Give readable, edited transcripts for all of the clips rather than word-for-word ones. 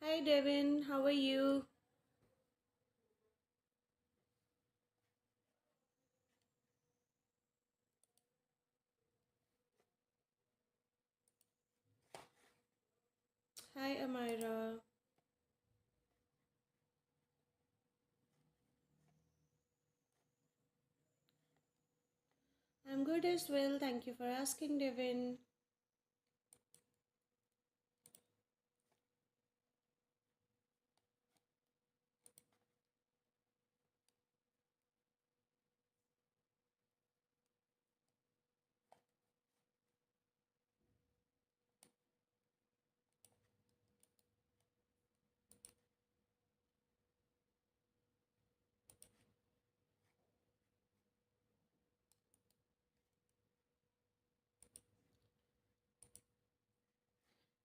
Hi Devin, how are you? Hi Amira. I'm good as well. Thank you for asking, Devin.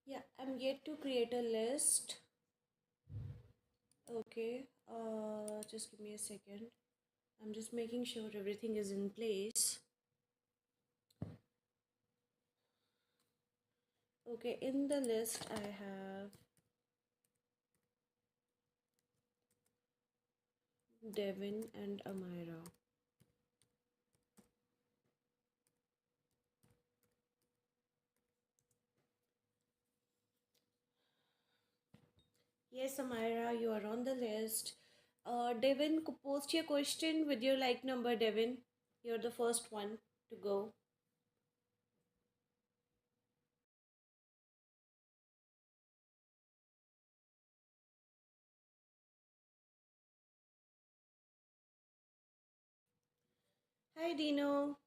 Yeah, I'm yet to create a list. Okay, just give me a second. I'm just making sure everything is in place. Okay, in the list I have Devin and Amira. Yes, Amira, you are on the list. Devin, post your question with your like number, Devin. You're the first one to go. Hi, Dino.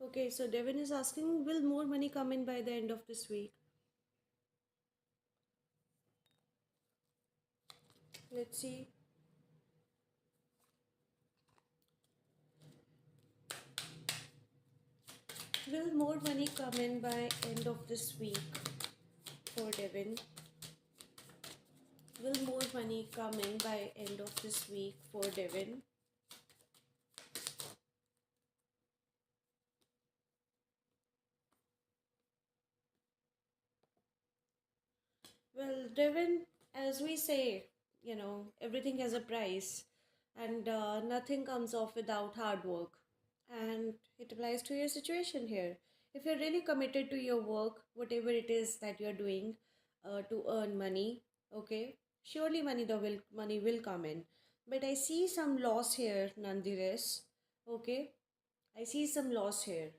Okay, so Devin is asking, will more money come in by the end of this week? Let's see. Will more money come in by end of this week for Devin? Will more money come in by end of this week for Devin? Well, Devin, as we say, everything has a price, and nothing comes off without hard work. And it applies to your situation here. If you're really committed to your work, whatever it is that you're doing to earn money, okay, surely money will come in. But I see some loss here nonetheless. Okay, I see some loss here.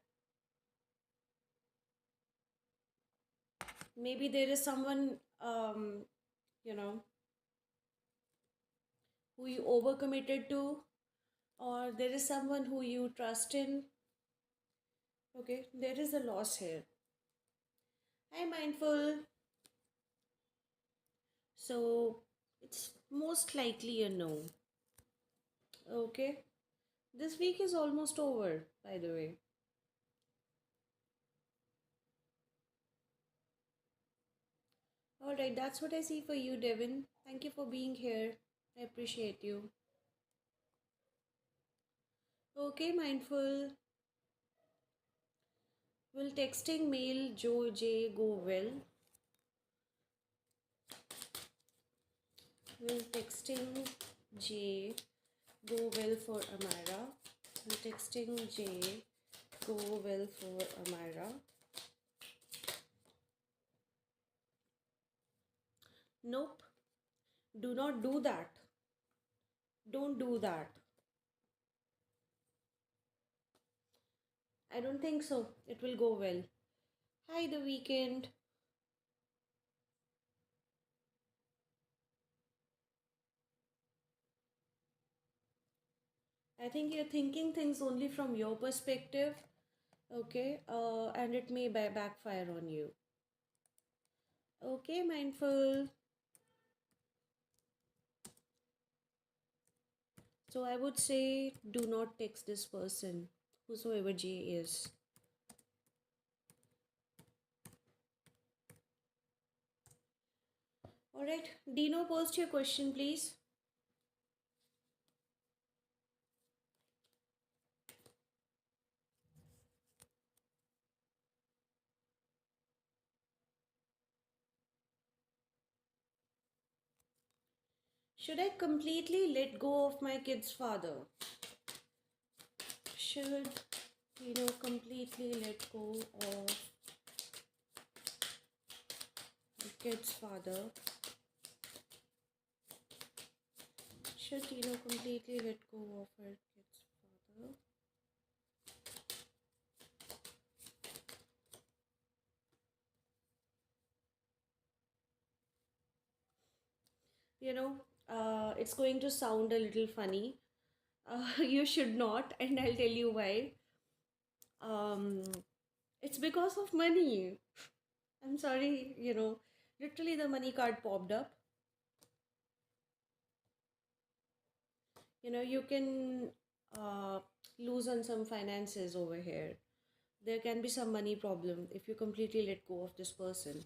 Maybe there is someone you know who you overcommitted to, or there is someone who you trust in. Okay, there is a loss here. Hi, mindful. So it's most likely a no. Okay. This week is almost over, by the way. Alright, that's what I see for you, Devin. Thank you for being here. I appreciate you. Okay, mindful. Will texting mail Joe J go well? Will texting J go well for Amira? Will texting J go well for Amira? Nope. Do not do that. Don't do that. I don't think so. It will go well. Hi, the weekend. I think you're thinking things only from your perspective, okay? And it may backfire on you. Okay, mindful. So I would say do not text this person, whosoever J is. Alright, Dino, post your question, please. Should I completely let go of my kid's father? Should completely let go of the kid's father? Should completely let go of her kid's father? You know, it's going to sound a little funny. You should not, and I'll tell you why. Um, it's because of money. I'm sorry, literally the money card popped up. You can uh, lose on some finances over here. There can be some money problem if you completely let go of this person.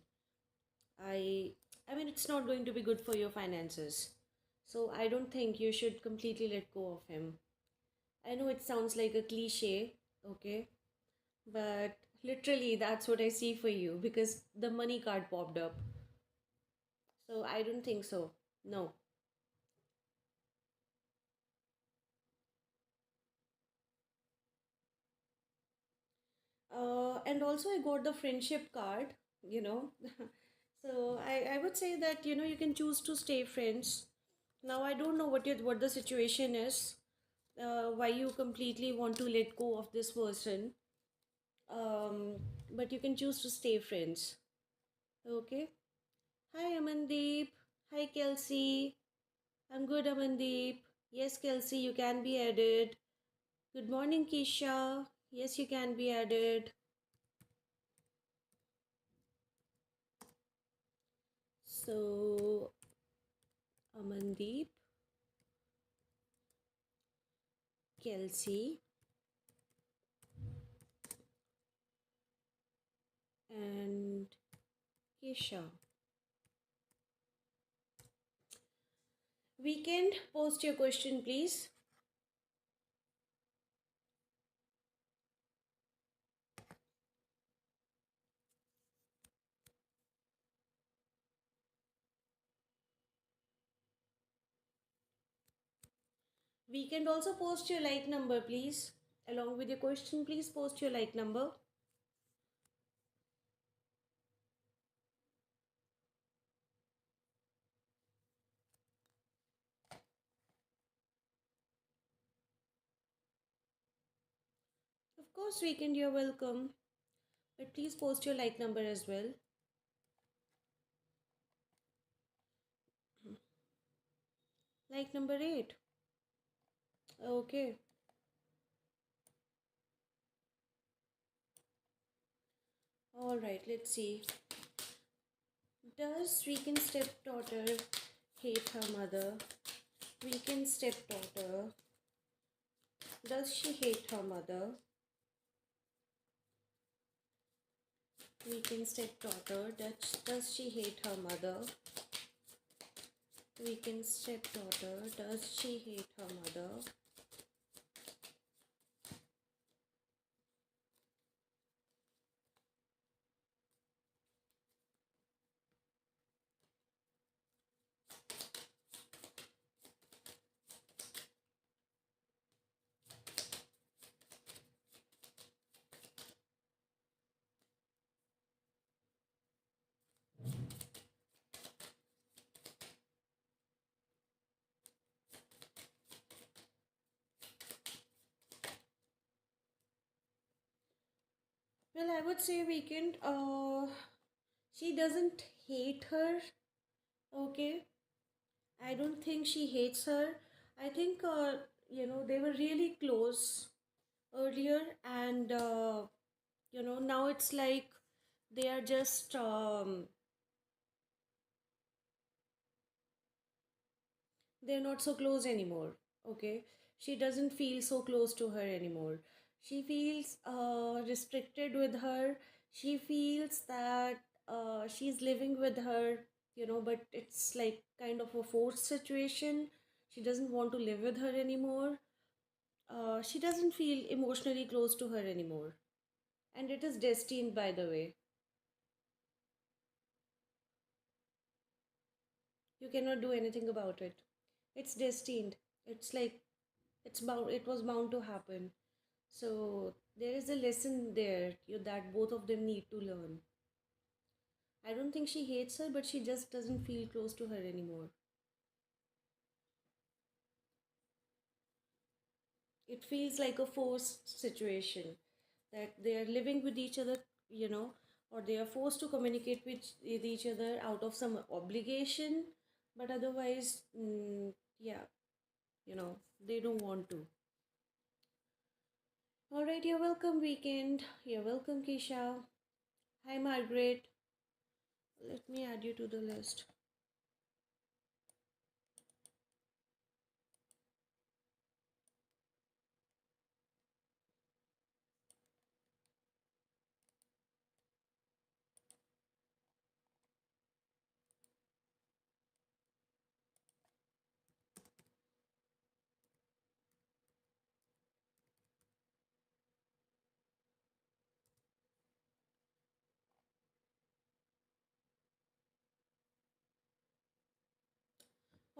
I I mean, it's not going to be good for your finances. So I don't think you should completely let go of him. I know it sounds like a cliche, okay? But literally that's what I see for you because the money card popped up. So I don't think so. No. And also I got the friendship card, you know. So I would say that, you can choose to stay friends. Now I don't know what the situation is, why you completely want to let go of this person. But you can choose to stay friends. Okay. Hi Amandeep. Hi Kelsey. I'm good, Amandeep. Yes, Kelsey, you can be added. Good morning, Kisha. Yes, you can be added. So, Amandeep, Kelsey, and Kisha. Weekend, post your question, please. Weekend, also post your like number, please. Along with your question, please post your like number. Of course, Weekend, you're welcome. But please post your like number as well. Like number 8. Okay. Alright, let's see. Does Weekend stepdaughter hate her mother? Weekend stepdaughter. Does she hate her mother? Weekend stepdaughter. Does she hate her mother? Weekend stepdaughter. Does she hate her mother? Well, I would say Weekend. She doesn't hate her. Okay, I don't think she hates her. I think they were really close earlier, and now it's like they are just they're not so close anymore. Okay, She doesn't feel so close to her anymore. She feels restricted with her. She feels that she's living with her, but it's like kind of a forced situation. She doesn't want to live with her anymore. She doesn't feel emotionally close to her anymore. And it is destined, by the way. You cannot do anything about it. It's destined. It's like it was bound to happen. So there is a lesson there that both of them need to learn. I don't think she hates her, but she just doesn't feel close to her anymore. It feels like a forced situation that they are living with each other, or they are forced to communicate with each other out of some obligation, but otherwise, yeah, they don't want to. All right, you're welcome, Weekend. You're welcome, Kisha. Hi, Margaret. Let me add you to the list.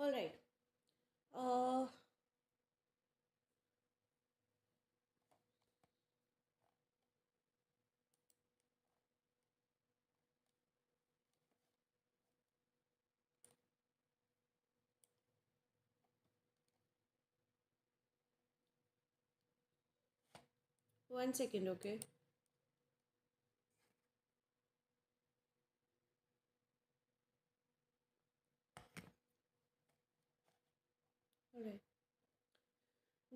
All right. Uh, One second, okay? All right.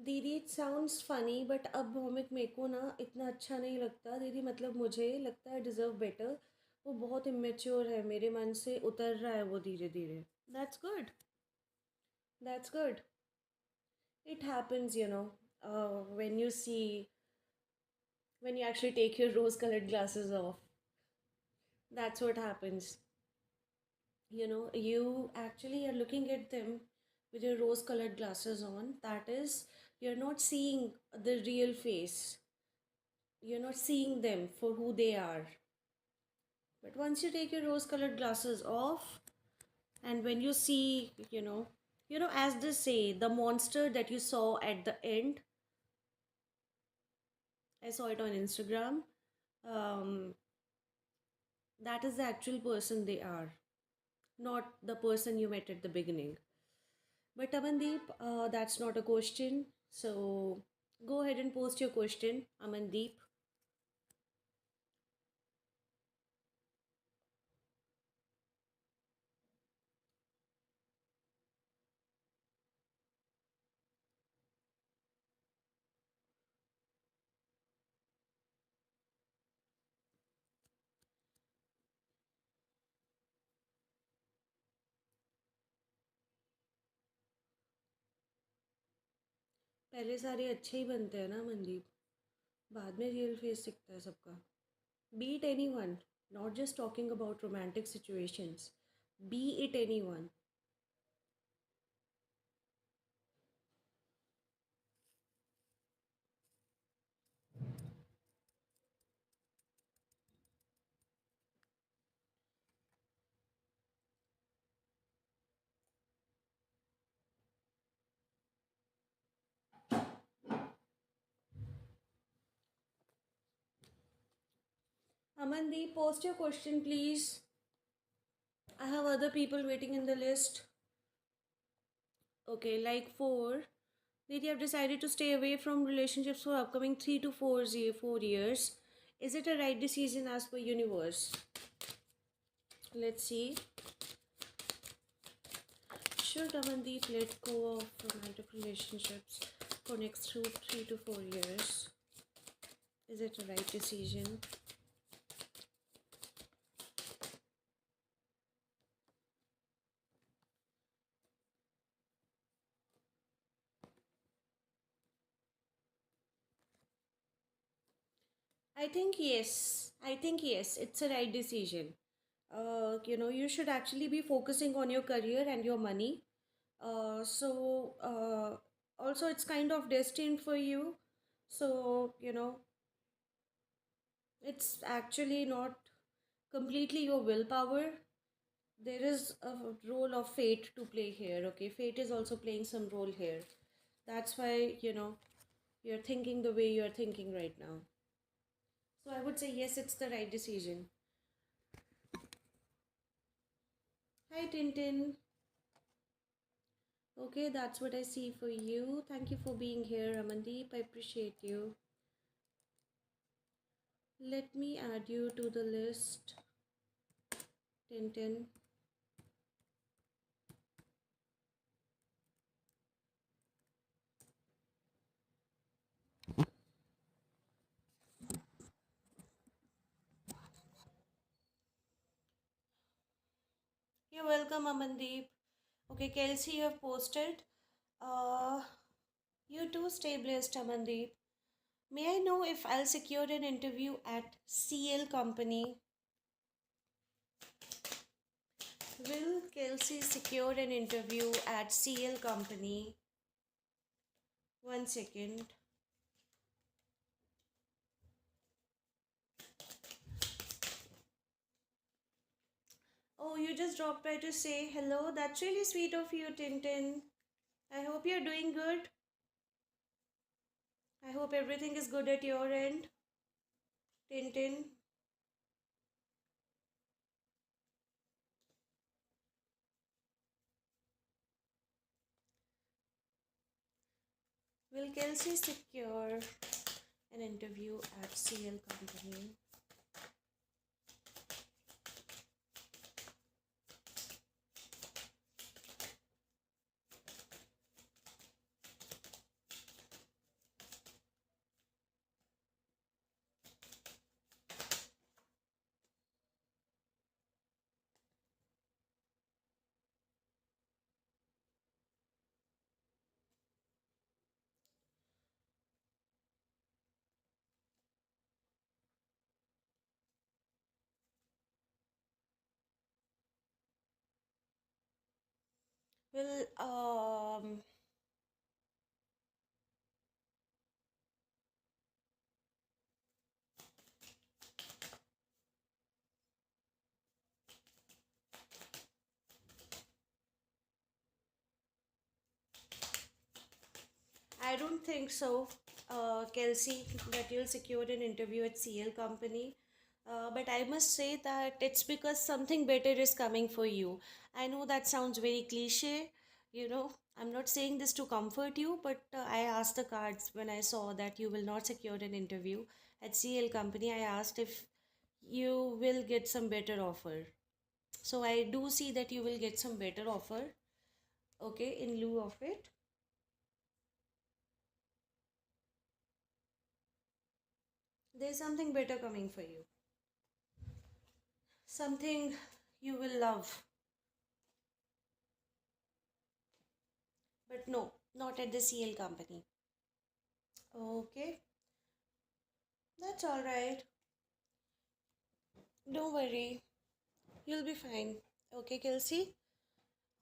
दीदी it sounds funny but अब हमें मेरे को ना इतना अच्छा नहीं लगता दीदी, मतलब मुझे लगता है डिज़र्व बेटर। वो बहुत इमेच्योर है, मेरे मन से उतर रहा है वो धीरे धीरे। That's good. That's good. It happens, when you see, when you actually take your rose colored glasses off. That's what happens. You actually are looking at them with your rose colored glasses on. That is, you're not seeing the real face. You're not seeing them for who they are. But once you take your rose colored glasses off, and when you see, as they say, the monster that you saw at the end, I saw it on Instagram, um, that is the actual person they are, not the person you met at the beginning. But Amandeep, that's not a question. So go ahead and post your question, Amandeep. पहले सारे अच्छे ही बनते हैं ना मनदीप, बाद में real face दिखता है सबका। Be it anyone, not just talking about romantic situations. Be it anyone. Amandeep, post your question, please. I have other people waiting in the list. Okay, like 4. Did you have decided to stay away from relationships for upcoming 3 to 4 years? Is it a right decision as per universe? Let's see. Should Amandeep let go of romantic relationships for next 3 to 4 years? Is it a right decision? I think yes. I think yes. It's a right decision. You should actually be focusing on your career and your money. Also, it's kind of destined for you. So, it's actually not completely your willpower. There is a role of fate to play here. Okay, fate is also playing some role here. That's why, you're thinking the way you're thinking right now. So I would say yes, it's the right decision. Hi, Tintin. Okay, that's what I see for you. Thank you for being here, Amandeep. I appreciate you. Let me add you to the list, Tintin. You're welcome, Amandeep. Okay, Kelsey, you have posted. Uh, you too stay blessed, Amandeep. May I know if I'll secure an interview at CL Company? Will Kelsey secure an interview at CL Company? One second. Oh, you just dropped by to say hello. That's really sweet of you, Tintin. I hope you're doing good. I hope everything is good at your end, Tintin. Will Kelsey secure an interview at CL Company? Well, I don't think so, Kelsey, that you'll secure an interview at CL Company. But I must say that it's because something better is coming for you. I know that sounds very cliche, I'm not saying this to comfort you, but I asked the cards when I saw that you will not secure an interview at CL Company. I asked if you will get some better offer. So I do see that you will get some better offer, okay, in lieu of it. There's something better coming for you. Something you will love. But no, not at the CL Company. Okay, that's alright. Don't worry, you'll be fine. Okay, Kelsey?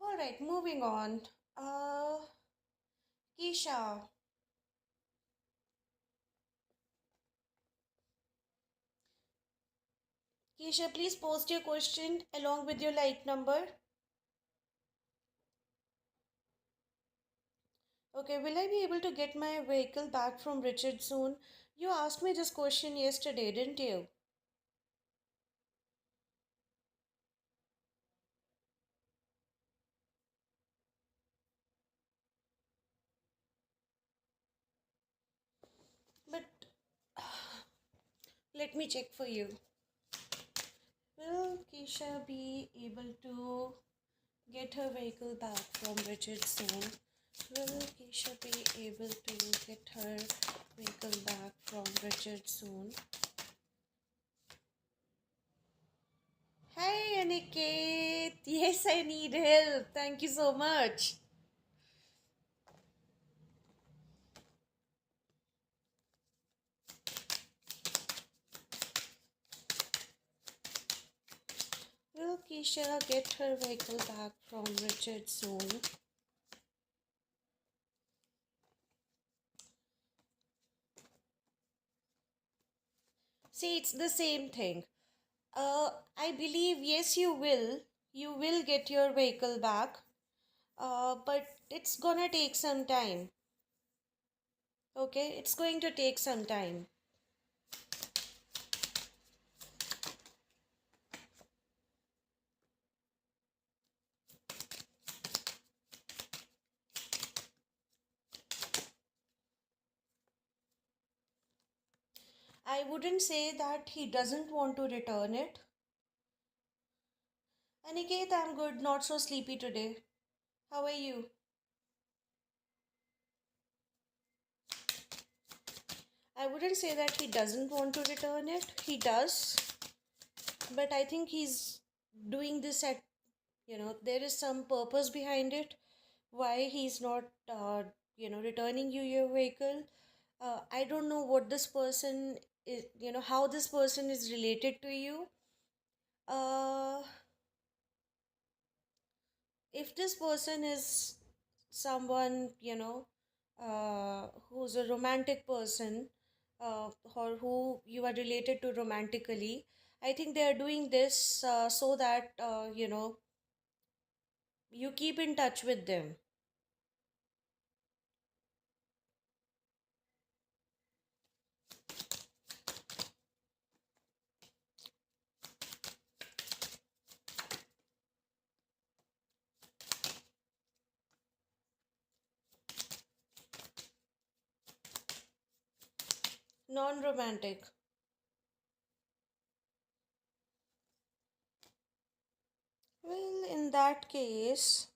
Alright, moving on. Uh, Keisha. Keisha, please post your question along with your like number. Okay, will I be able to get my vehicle back from Richard soon? You asked me this question yesterday, didn't you? But let me check for you. Will Keisha be able to get her vehicle back from Richard soon? Will Keisha be able to get her vehicle back from Richard soon? Hi Aniket! Yes, I need help. Thank you so much. Keisha get her vehicle back from Richard soon? See, it's the same thing. I believe yes, you will. You will get your vehicle back. But it's gonna take some time. Okay, it's going to take some time. I wouldn't say that he doesn't want to return it. Aniket, I'm good, not so sleepy today. How are you? I wouldn't say that he doesn't want to return it. He does. But I think he's doing this at, there is some purpose behind it. Why he's not, returning you your vehicle. I don't know what this person is, how this person is related to you. Uh, if this person is someone who's a romantic person, or who you are related to romantically, I think they are doing this so that you keep in touch with them. Non-romantic. Well, in that case,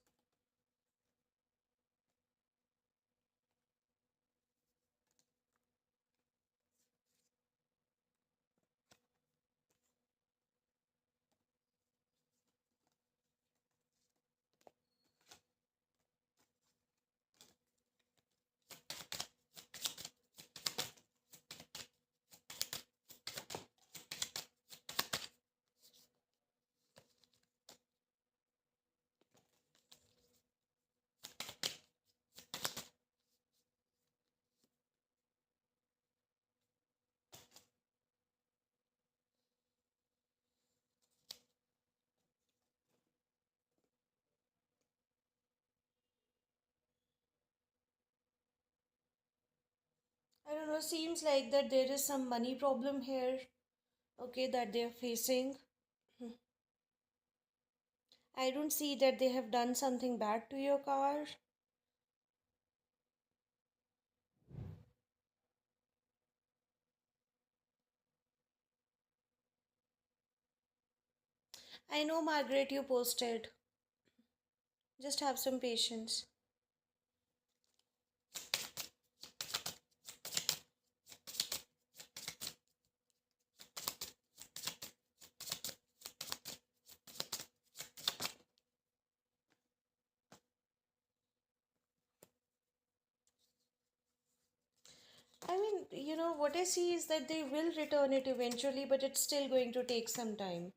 I don't know, seems like that there is some money problem here, okay, that they are facing. I don't see that they have done something bad to your car. I know, Margaret, you posted. Just have some patience. I mean, what I see is that they will return it eventually, but it's still going to take some time.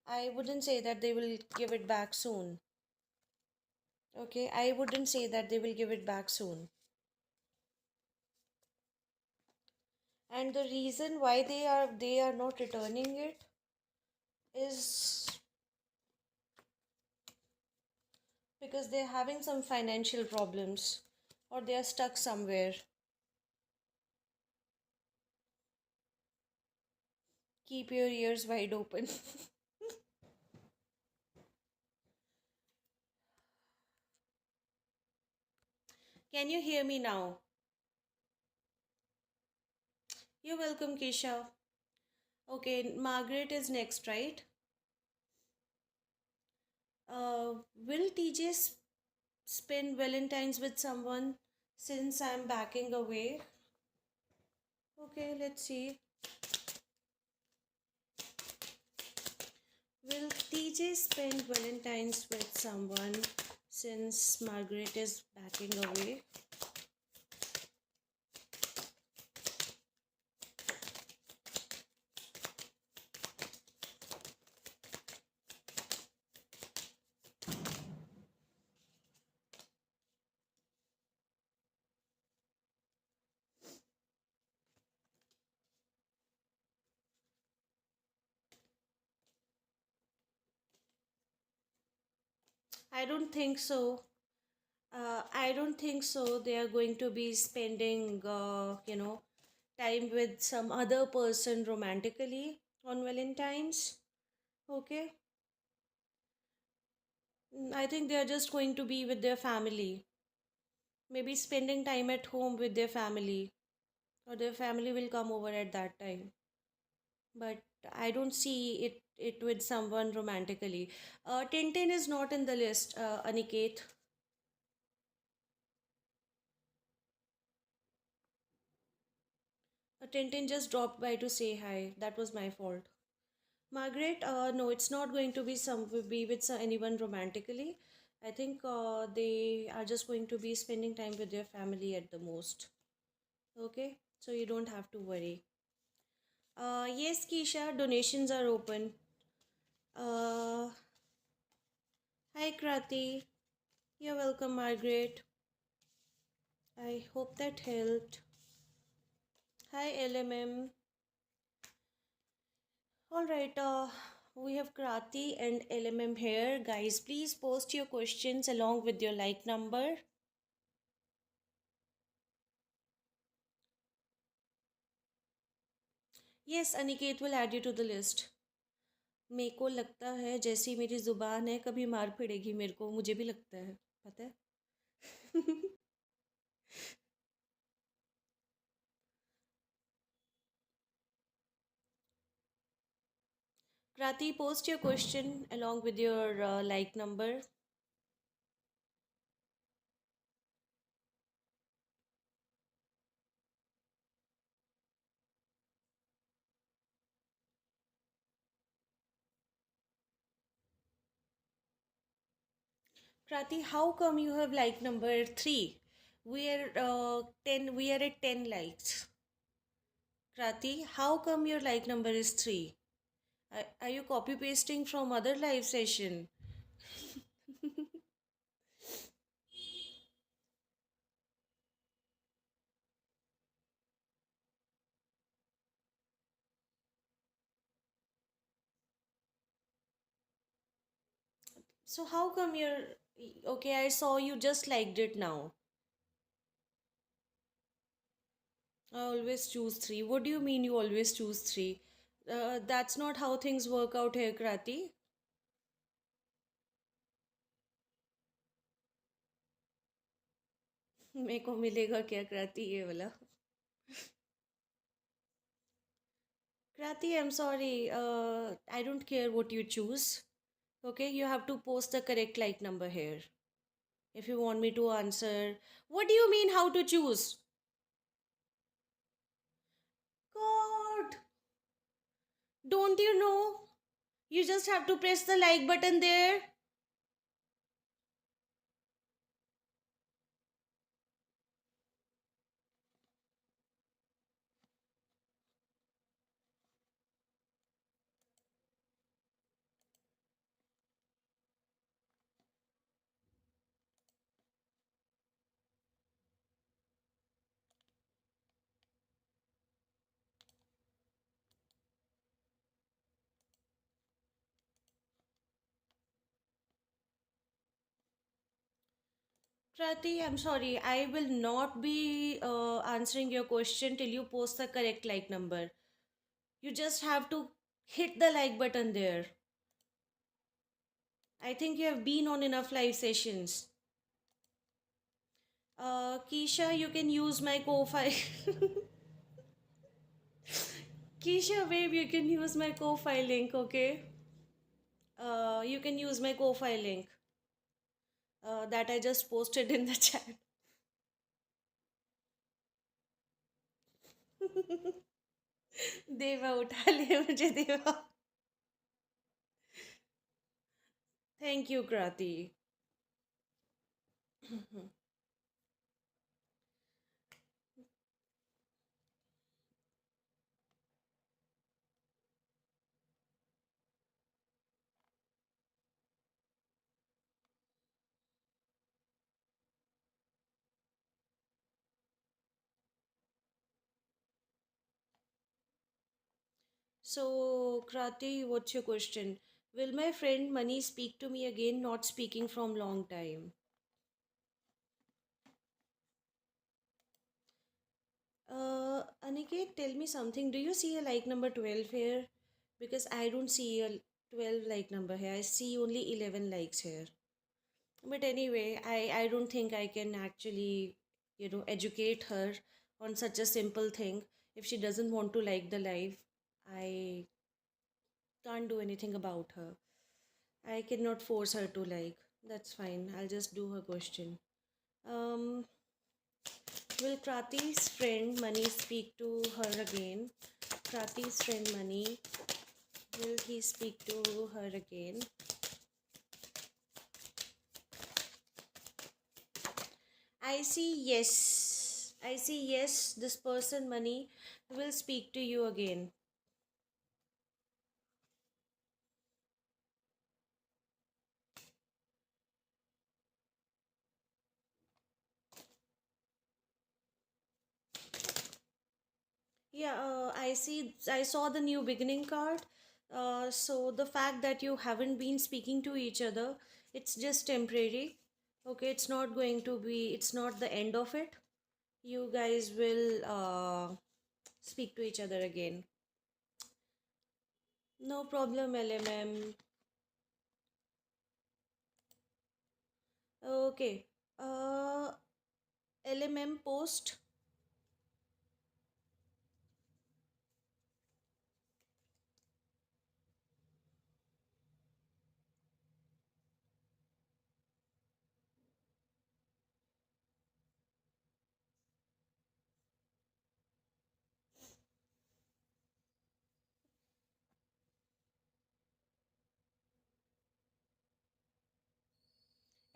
I wouldn't say that they will give it back soon. Okay, I wouldn't say that they will give it back soon. And the reason why they are not returning it is because they're having some financial problems, or they are stuck somewhere. Keep your ears wide open. Can you hear me now? You're welcome, Kesha. Okay, Margaret is next, right? Will TJ spend Valentine's with someone since I'm backing away? Okay, let's see. Will TJ spend Valentine's with someone since Margaret is backing away? I don't think so. I don't think so. They are going to be spending, time with some other person romantically on Valentine's. Okay. I think they are just going to be with their family. Maybe spending time at home with their family, or their family will come over at that time. But I don't see it with someone romantically. Tintin is not in the list, Aniket. Tintin just dropped by to say hi. That was my fault. Margaret, no, it's not going to be be with anyone romantically. I think they are just going to be spending time with their family at the most. Okay, so you don't have to worry. Yes, Keisha, donations are open. Uh, Hi, Krati. You're welcome, Margaret. I hope that helped. Hi, LMM. All right, we have Krati and LMM here. Guys, please post your questions along with your like number. Yes, Aniket will add you to the list. मेरे को लगता है जैसी मेरी जुबान है कभी मार पड़ेगी मेरे को मुझे भी लगता है पता है Krati, post your question along with your like number. Krati, how come you have like number 3? We are 10, we are at 10 likes. Krati, how come your like number is 3? Are you copy pasting from other live session? So how come you're okay? I saw you just liked it now. I always choose 3. What do you mean you always choose 3? That's not how things work out here, Krati. मेरे को मिलेगा क्या Krati ये वाला? Krati, I'm sorry. I don't care what you choose. Okay, you have to post the correct like number here. If you want me to answer, what do you mean how to choose? God, don't you know? You just have to press the like button there. Krati, I'm sorry. I will not be answering your question till you post the correct like number. You just have to hit the like button there. I think you have been on enough live sessions. Keisha, you can use my ko-fi. Keisha, babe, you can use my ko-fi link, okay? You can use my ko-fi link that I just posted in the chat. देवा उठा ले मुझे देवा. Thank you, Krati. So, Krati, what's your question? Will my friend Money speak to me again? Not speaking from long time. Aniket, tell me something. Do you see a like number 12 here? Because I don't see a 12 like number here. I see only 11 likes here. But anyway, I don't think I can actually, educate her on such a simple thing. If she doesn't want to like the live, I can't do anything about her. I cannot force her to like. That's fine. I'll just do her question. Um, will Krati's friend Money speak to her again? Krati's friend Money, will he speak to her again? I see yes. I see yes. This person Money will speak to you again. Yeah, I see. I saw the new beginning card. So the fact that you haven't been speaking to each other, it's just temporary. Okay, it's not going to be. It's not the end of it. You guys will speak to each other again. No problem, LMM. Okay. LMM post.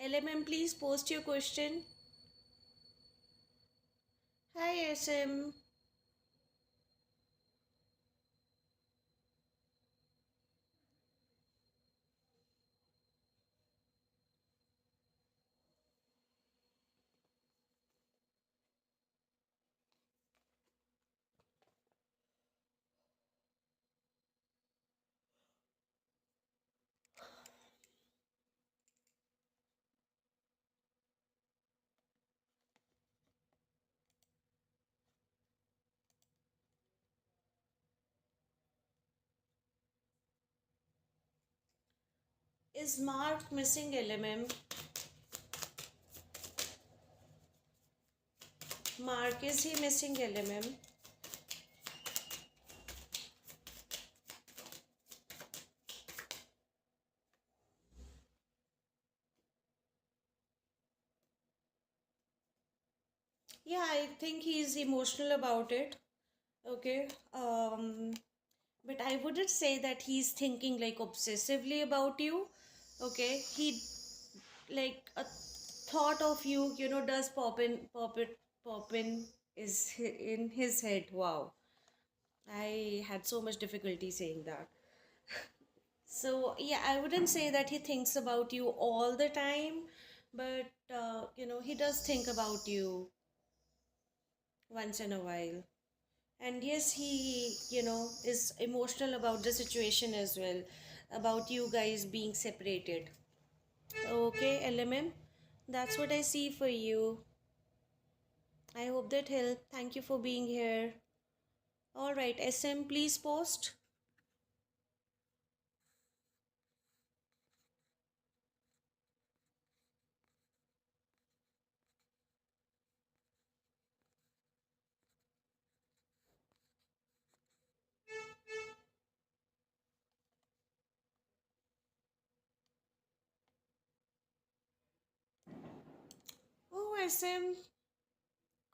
LMM, please post your question. Hi, SM. Is Mark missing LMM? Mark, is he missing LMM? Yeah, I think he's emotional about it. Okay. But I wouldn't say that he's thinking like obsessively about you. Okay. He like a thought of you, does pop in in his head. Wow. I had so much difficulty saying that. So, yeah, I wouldn't say that he thinks about you all the time, but he does think about you once in a while. And yes, he, is emotional about the situation as well, about you guys being separated. Okay, LMM, that's what I see for you. I hope that helped. Thank you for being here. All right, SM, please post. Oh, SM,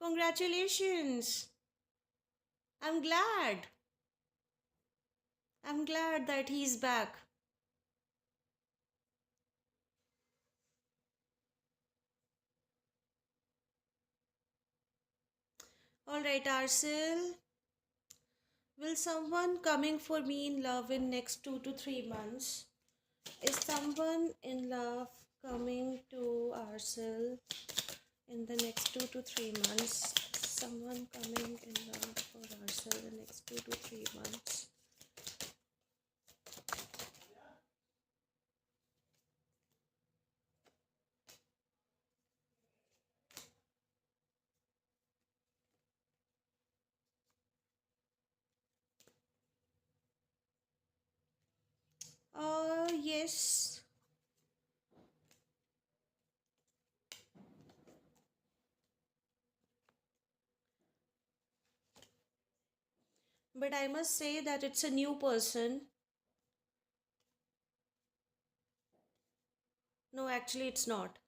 congratulations. I'm glad. I'm glad that he's back. All right, Arcel. Will someone coming for me in love in next 2 to 3 months? Is someone in love coming to Arcel in the next 2 to 3 months? Someone coming in love for Arcel in the next 2 to 3 months? case. But I must say that it's a new person. No, actually, it's not.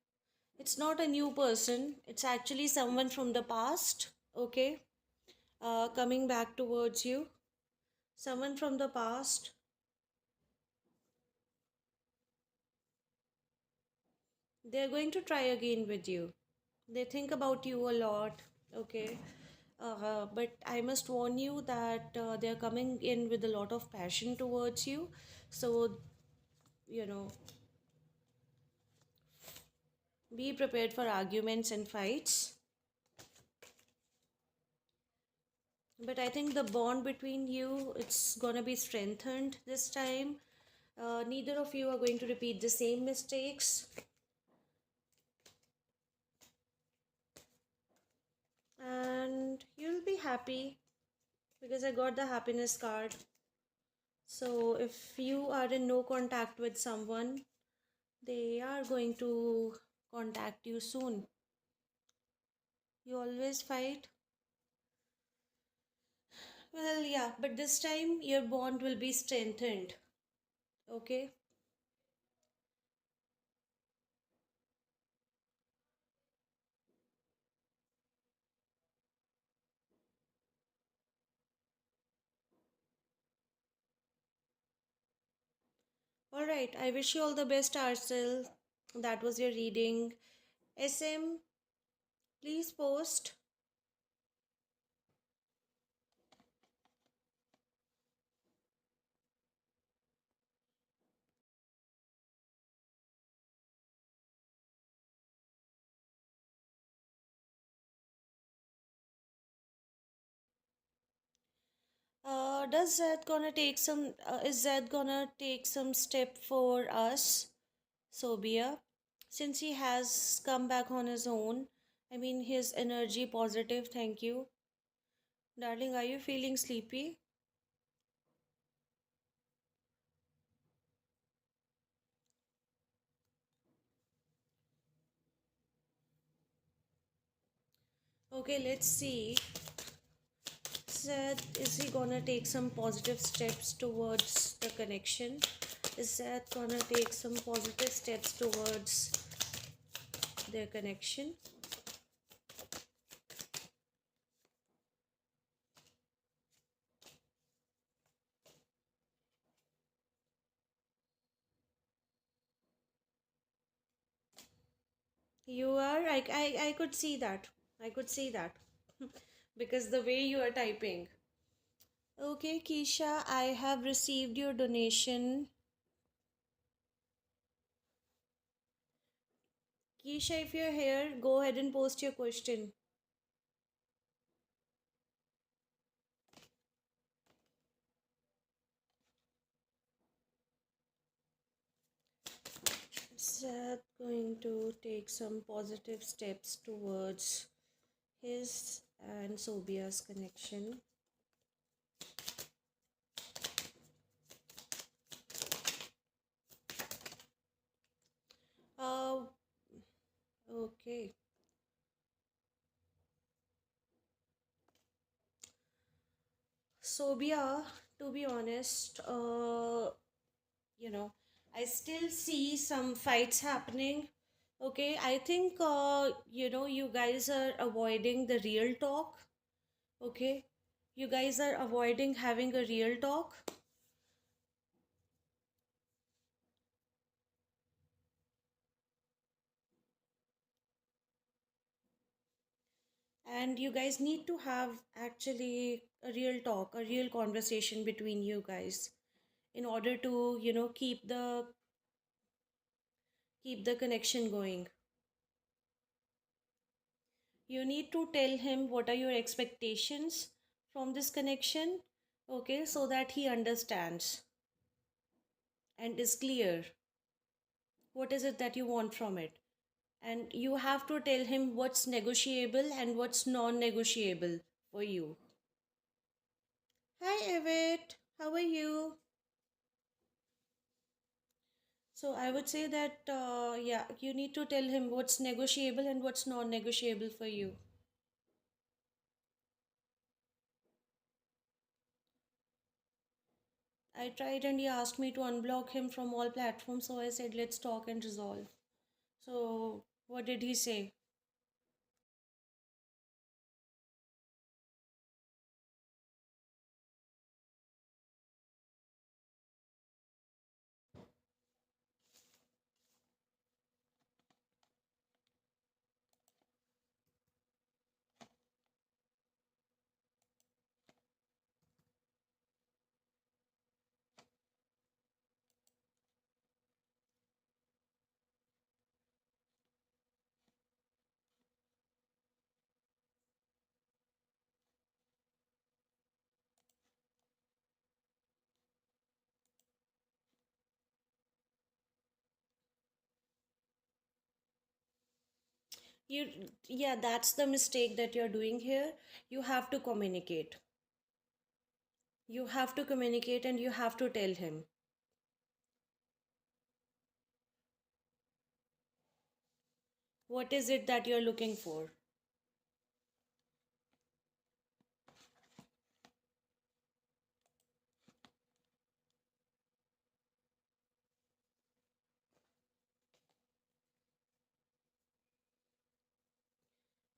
It's not a new person. It's actually someone from the past. Okay. Coming back towards you. Someone from the past. They're going to try again with you. They think about you a lot. Okay. But I must warn you that they're coming in with a lot of passion towards you. So, you know, be prepared for arguments and fights. But I think the bond between you, it's gonna be strengthened this time. Neither of you are going to repeat the same mistakes, and you'll be happy because I got the happiness card. So if you are in no contact with someone, they are going to contact you soon. You always fight. Well, yeah, but this time your bond will be strengthened. Okay. All right. I wish you all the best, Arcel. That was your reading. SM, please post. Does Zed gonna take some? Is Zed gonna take some step for us, Sobia? Since he has come back on his own. I mean, his energy positive. Thank you, darling. Are you feeling sleepy? Okay, let's see. Zed, is he gonna take some positive steps towards the connection? Is Zed gonna take some positive steps towards their connection? You are, I could see that. I could see that. Because the way you are typing. Okay, Keisha, I have received your donation. Keisha, if you're here, go ahead and post your question. Seth going to take some positive steps towards his and Sobia's connection. Uh, okay. Sobia, to be honest, you know, I still see some fights happening. Okay, I think, you guys are avoiding the real talk. Okay, you guys are avoiding having a real talk. And you guys need to have actually a real talk, a real conversation between you guys in order to, keep the connection going. You need to tell him what are your expectations from this connection, okay, so that he understands and is clear what is it that you want from it. And you have to tell him what's negotiable and what's non-negotiable for you. Hi, Evet. How are you? So I would say that, yeah, you need to tell him what's negotiable and what's non-negotiable for you. I tried and he asked me to unblock him from all platforms, so I said, let's talk and resolve. So, what did he say? Yeah, that's the mistake that you're doing here. You have to communicate. You have to communicate and you have to tell him. What is it that you're looking for?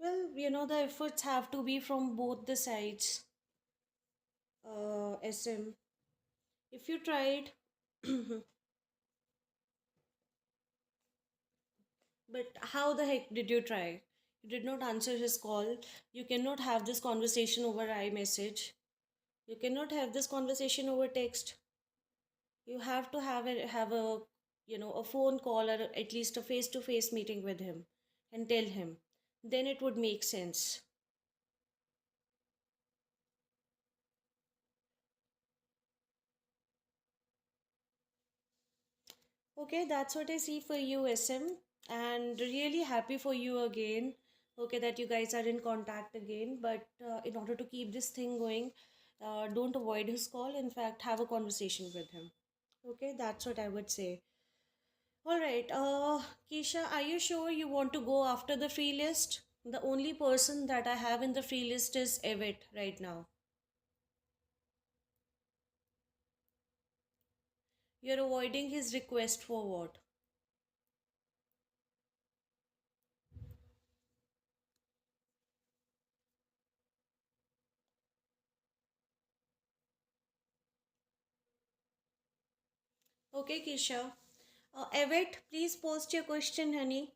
Well, the efforts have to be from both the sides. SM. If you tried, but how the heck did you try? You did not answer his call. You cannot have this conversation over iMessage. You cannot have this conversation over text. You have to have a phone call or at least a face to face meeting with him and tell him. Then it would make sense. Okay, that's what I see for you, SM. And really happy for you again. Okay, that you guys are in contact again. But in order to keep this thing going, don't avoid his call. In fact, have a conversation with him. Okay, that's what I would say. All right, Keisha, are you sure you want to go after the free list? The only person that I have in the free list is Evet right now. You're avoiding his request for what? Okay, Keisha. Evet, please post your question, honey.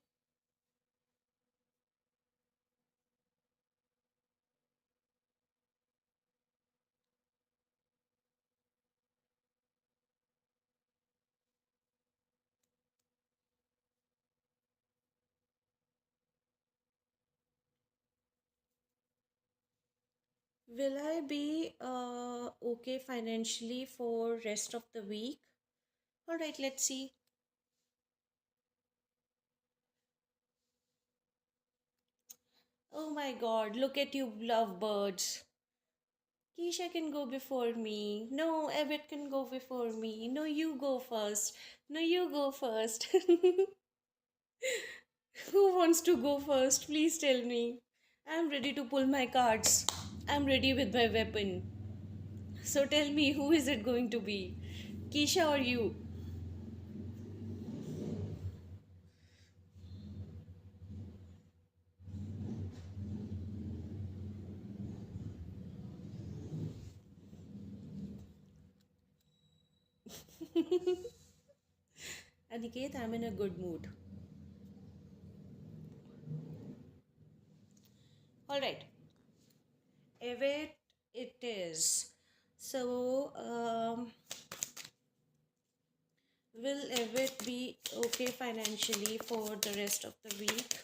Will I be okay financially for rest of the week? All right, let's see. Oh my God, look at you, lovebirds. Keisha can go before me. No, Evet can go before me. No, you go first. No, you go first. Who wants to go first? Please tell me. I'm ready to pull my cards. I'm ready with my weapon. So tell me, who is it going to be? Keisha or you? Aniket, I'm in a good mood. All right, Evet it is. So, will Evet be okay financially for the rest of the week?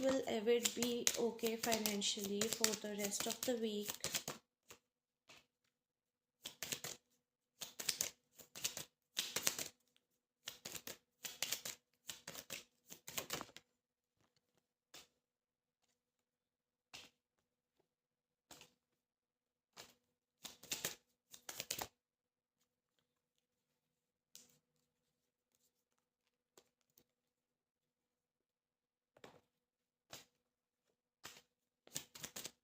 Will Evet be okay financially for the rest of the week?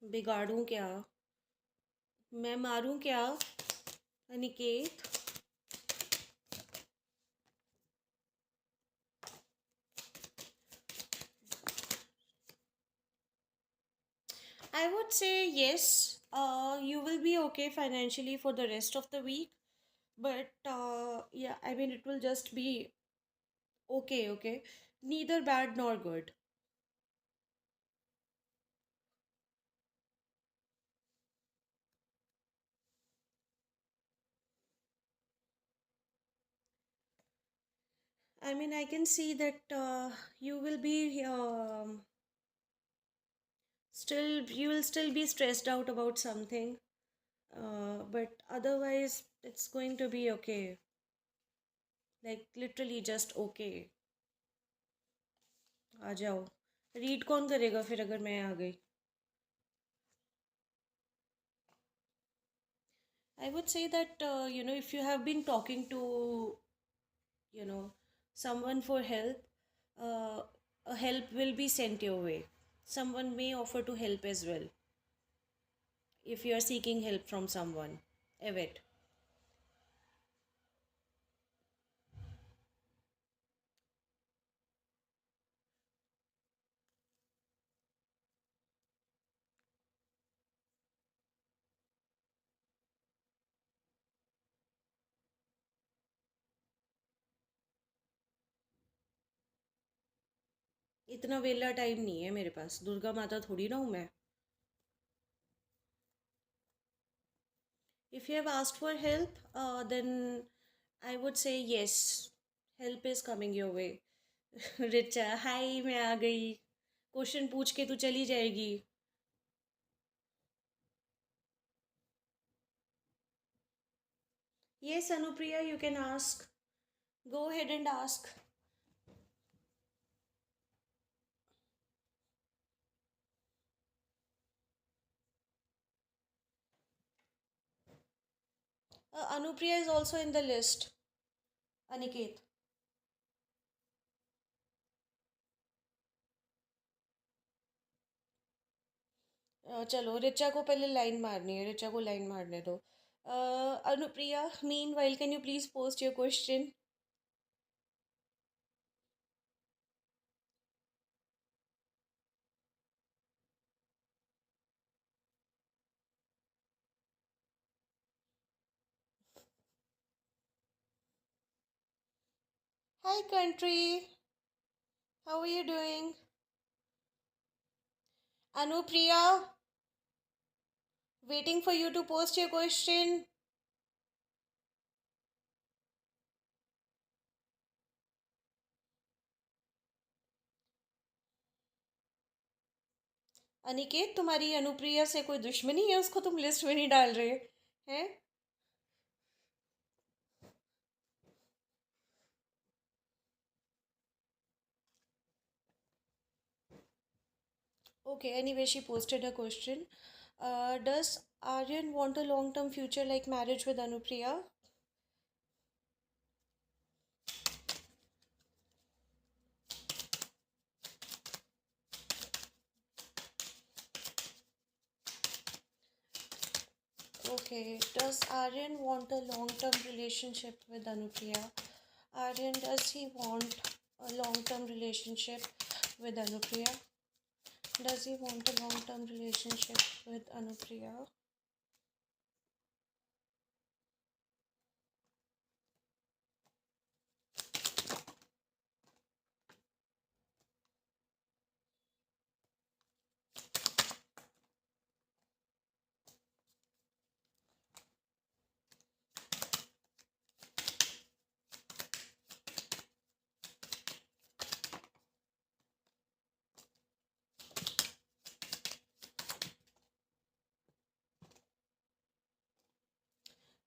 बिगाड़ूं क्या? मैं मारूं क्या? Aniket. I would say yes. You will be okay financially for the rest of the week, but yeah, I mean it will just be okay, okay, neither bad nor good. I mean, I can see that you will be you will still be stressed out about something, but otherwise it's going to be okay. Like literally just okay. आ जाओ. Read कौन करेगा फिर अगर मैं आ गई? I would say that if you have been talking to you know someone for help, uh, a help will be sent your way. Someone may offer to help as well if you are seeking help from someone. Evet. इतना वेला time नहीं है मेरे पास, दुर्गा माता थोड़ी ना हूँ मैं. If you have asked for help, then I would say yes, help is coming your way. Richa हाय, मैं आ गई. क्वेश्चन पूछ के तू चली जाएगी. Yes, Anupriya, you can ask. Go ahead and ask. Anupriya is also in the list. Aniket. चलो, रिचा को पहले लाइन मारनी है. रिचा को लाइन मारने दो. Anupriya, meanwhile, can you please post your question? Hi, country. How are you doing? Anupriya, waiting for you to post your question. Aniket, तुम्हारी अनुप्रिया से कोई दुश्मनी है? उसको तुम लिस्ट में नहीं डाल रहे हैं? Okay, anyway, she posted a question. Does Aryan want a long term future like marriage with Anupriya? Okay, does Aryan want a long term relationship with Anupriya? Aryan, does he want a long term relationship with Anupriya? Does he want a long term relationship with Anupriya?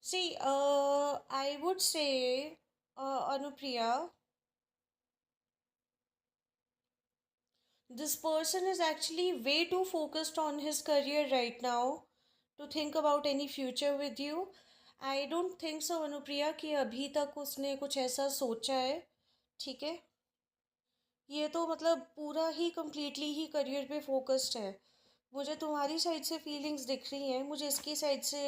See, I would say, Anupriya, this person is actually way too focused on his career right now to think about any future with you. I don't think so, Anupriya, कि अभी तक उसने कुछ ऐसा सोचा है. ठीक है. ये तो मतलब पूरा ही completely ही करियर पे फोकस्ड है. मुझे तुम्हारी साइड से फीलिंग्स दिख रही हैं, मुझे इसकी साइड से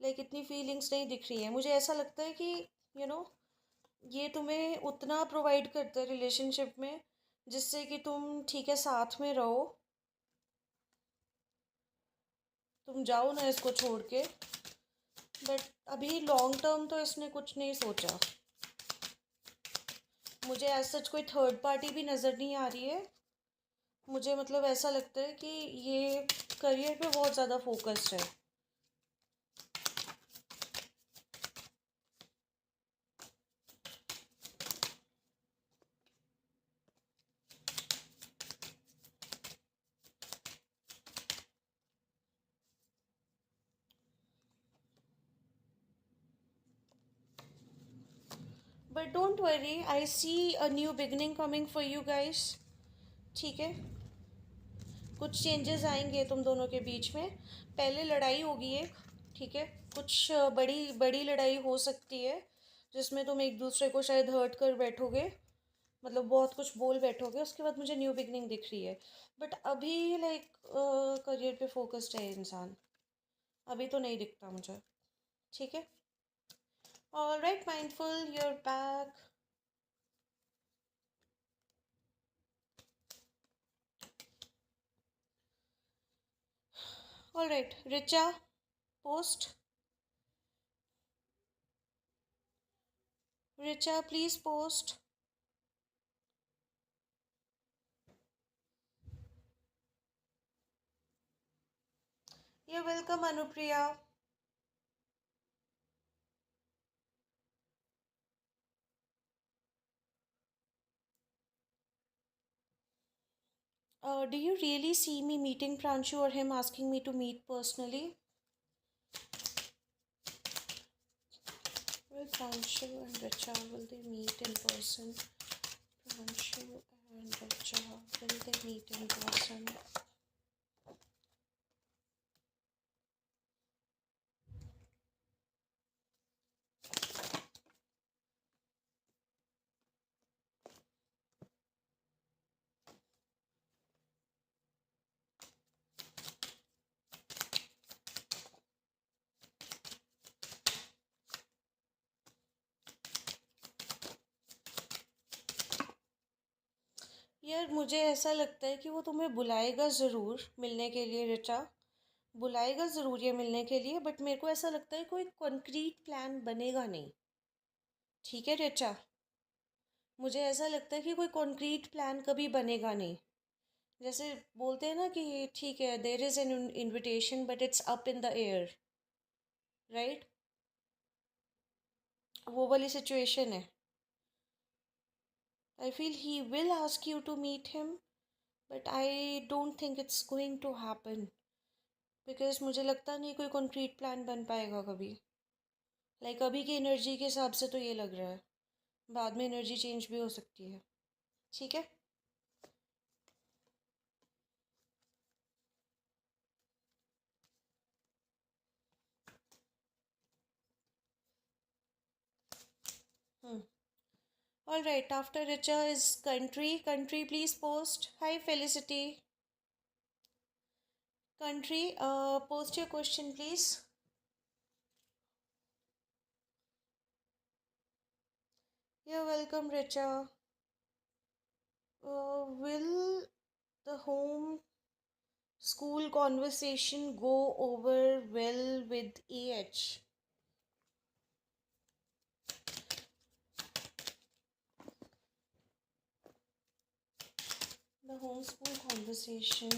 लाइक इतनी फीलिंग्स नहीं दिख रही हैं। मुझे ऐसा लगता है कि यू you नो know, ये तुम्हें उतना प्रोवाइड करता है रिलेशनशिप में जिससे कि तुम ठीक है साथ में रहो, तुम जाओ ना इसको छोड़ के। बट अभी लॉन्ग टर्म तो इसने कुछ नहीं सोचा। मुझे ऐसा सच कोई थर्ड पार्टी भी नज़र नहीं आ रही है। मुझे मतलब ऐसा लगता है कि ये करियर पे बहुत ज़्यादा फोकस्ड है। But don't worry, I see a new beginning coming for you guys. ठीक है, कुछ चेंजेस आएंगे तुम दोनों के बीच में। पहले लड़ाई होगी एक, ठीक है, कुछ बड़ी बड़ी लड़ाई हो सकती है जिसमें तुम एक दूसरे को शायद हर्ट कर बैठोगे, मतलब बहुत कुछ बोल बैठोगे। उसके बाद मुझे न्यू बिगनिंग दिख रही है। बट अभी लाइक करियर पे फोकस्ड है इंसान, अभी तो नहीं दिखता मुझे। ठीक है, alright mindful, you're back. Alright Richa, post. Richa please post. You welcome Anupriya. Do you really see me meeting Pranshu or him asking me to meet personally? Will Pranshu and Richa, will they meet in person? Pranshu and Richa, will they meet in person? यार मुझे ऐसा लगता है कि वो तुम्हें बुलाएगा ज़रूर मिलने के लिए रिचा, बुलाएगा ज़रूर ये मिलने के लिए। बट मेरे को ऐसा लगता है कोई कॉन्क्रीट प्लान बनेगा नहीं। ठीक है रिचा, मुझे ऐसा लगता है कि कोई कॉन्क्रीट प्लान कभी बनेगा नहीं। जैसे बोलते हैं ना कि ठीक है there is an invitation but it's up in the air, right? वो वाली सिचुएशन है। I feel he will ask you to meet him, but I don't think it's going to happen, because मुझे लगता नहीं कोई कॉन्क्रीट प्लान बन पाएगा कभी। लाइक अभी की एनर्जी के हिसाब से तो ये लग रहा है, बाद में एनर्जी चेंज भी हो सकती है। ठीक है, all right, after Richa is country please post. Hi Felicity. Country, post your question please. You're welcome Richa. Will the home school conversation go over well with AH? The home school conversation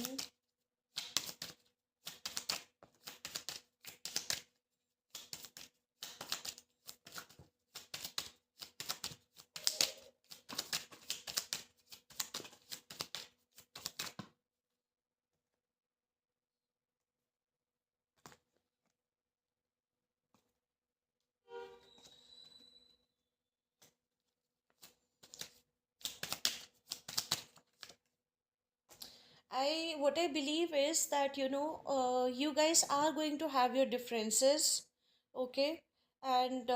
what I believe is that you guys are going to have your differences, okay, and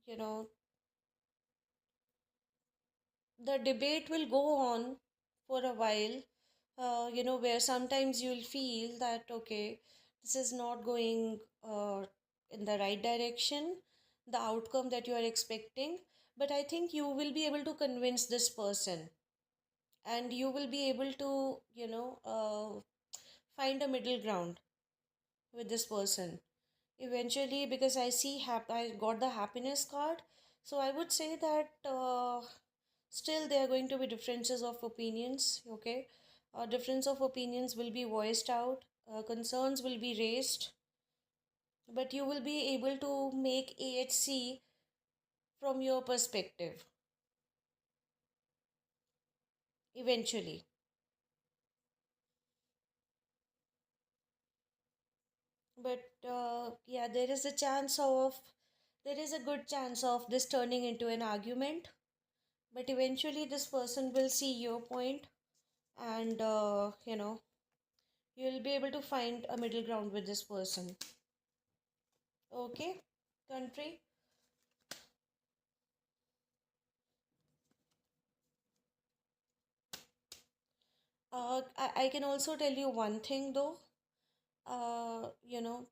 you know the debate will go on for a while. where sometimes you'll feel that, okay, this is not going in the right direction, the outcome that you are expecting. But I think you will be able to convince this person, and you will be able to, find a middle ground with this person eventually, because I got the happiness card. So I would say that still there are going to be differences of opinions, okay? Difference of opinions will be voiced out, concerns will be raised, but you will be able to make AHC from your perspective eventually. But yeah, there is a good chance of this turning into an argument, but eventually this person will see your point, and you'll be able to find a middle ground with this person. Okay, country. I can also tell you one thing though. uh, you know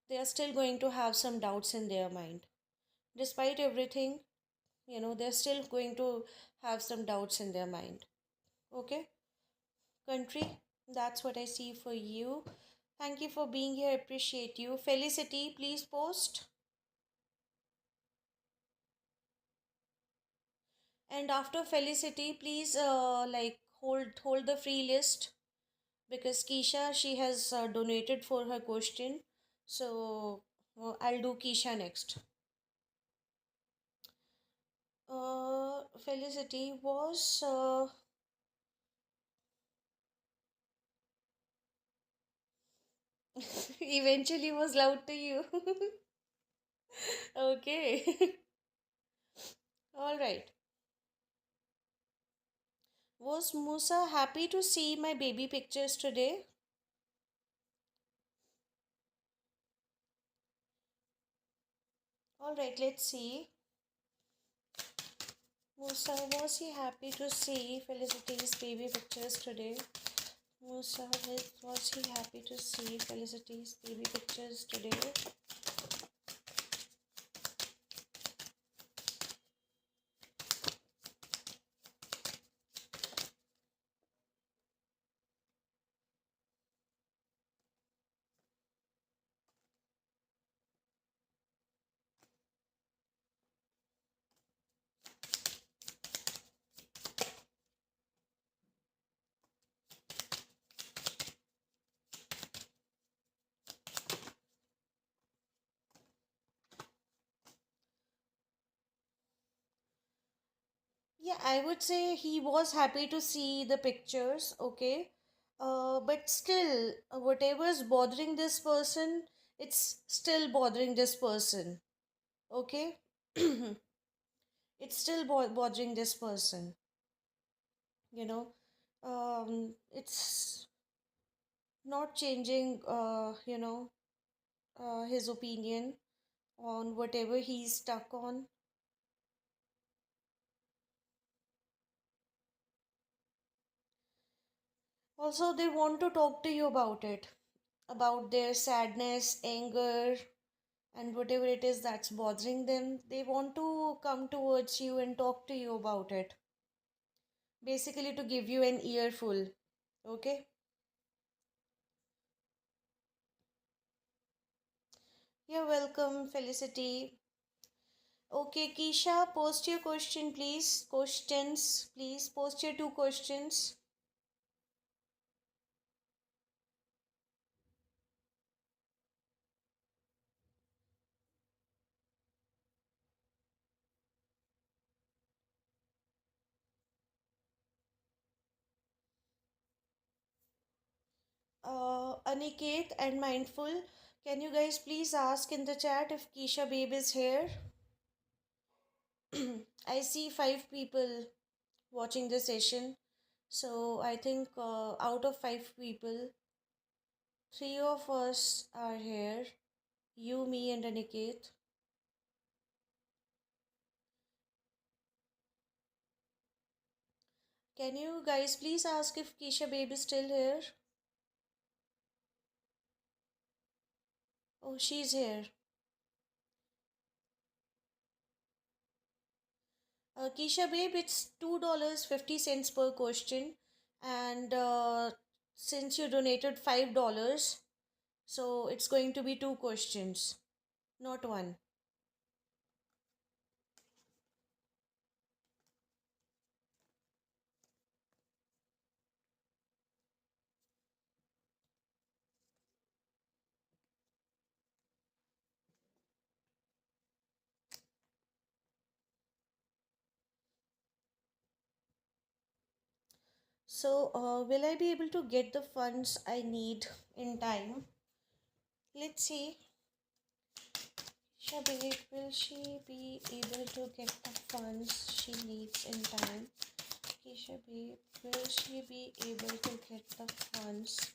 they are still going to have some doubts in their mind despite everything. They're still going to have some doubts in their mind. Okay, country, that's what I see for you. Thank you for being here, appreciate you. Felicity, please post. And after Felicity, please hold the free list, because Keisha, she has donated for her question. So I'll do Keisha next. Felicity was eventually was loud to you. Okay. All right. Was Musa happy to see my baby pictures today? All right, let's see. Musa, was he happy to see Felicity's baby pictures today? Musa, was he happy to see Felicity's baby pictures today? Yeah, I would say he was happy to see the pictures, okay? But still, whatever's bothering this person, it's still bothering this person, okay? It's still bothering this person, you know? It's not changing, his opinion on whatever he's stuck on. Also, they want to talk to you about it, about their sadness, anger, and whatever it is that's bothering them. They want to come towards you and talk to you about it. Basically, to give you an earful. Okay? You're welcome, Felicity. Okay, Keisha, post your question, please. Questions, please. Post your two questions. Aniket and Mindful, can you guys please ask in the chat if Keisha Babe is here? I see five people watching the session. So I think out of five people, three of us are here. You, me, and Aniket. Can you guys please ask if Keisha babe is still here? Oh, she's here. Keisha babe, it's $2.50 per question, and since you donated $5, so it's going to be two questions, not one. So, will I be able to get the funds I need in time? Let's see. Shabi, will she be able to get the funds she needs in time? Keisha B, will she be able to get the funds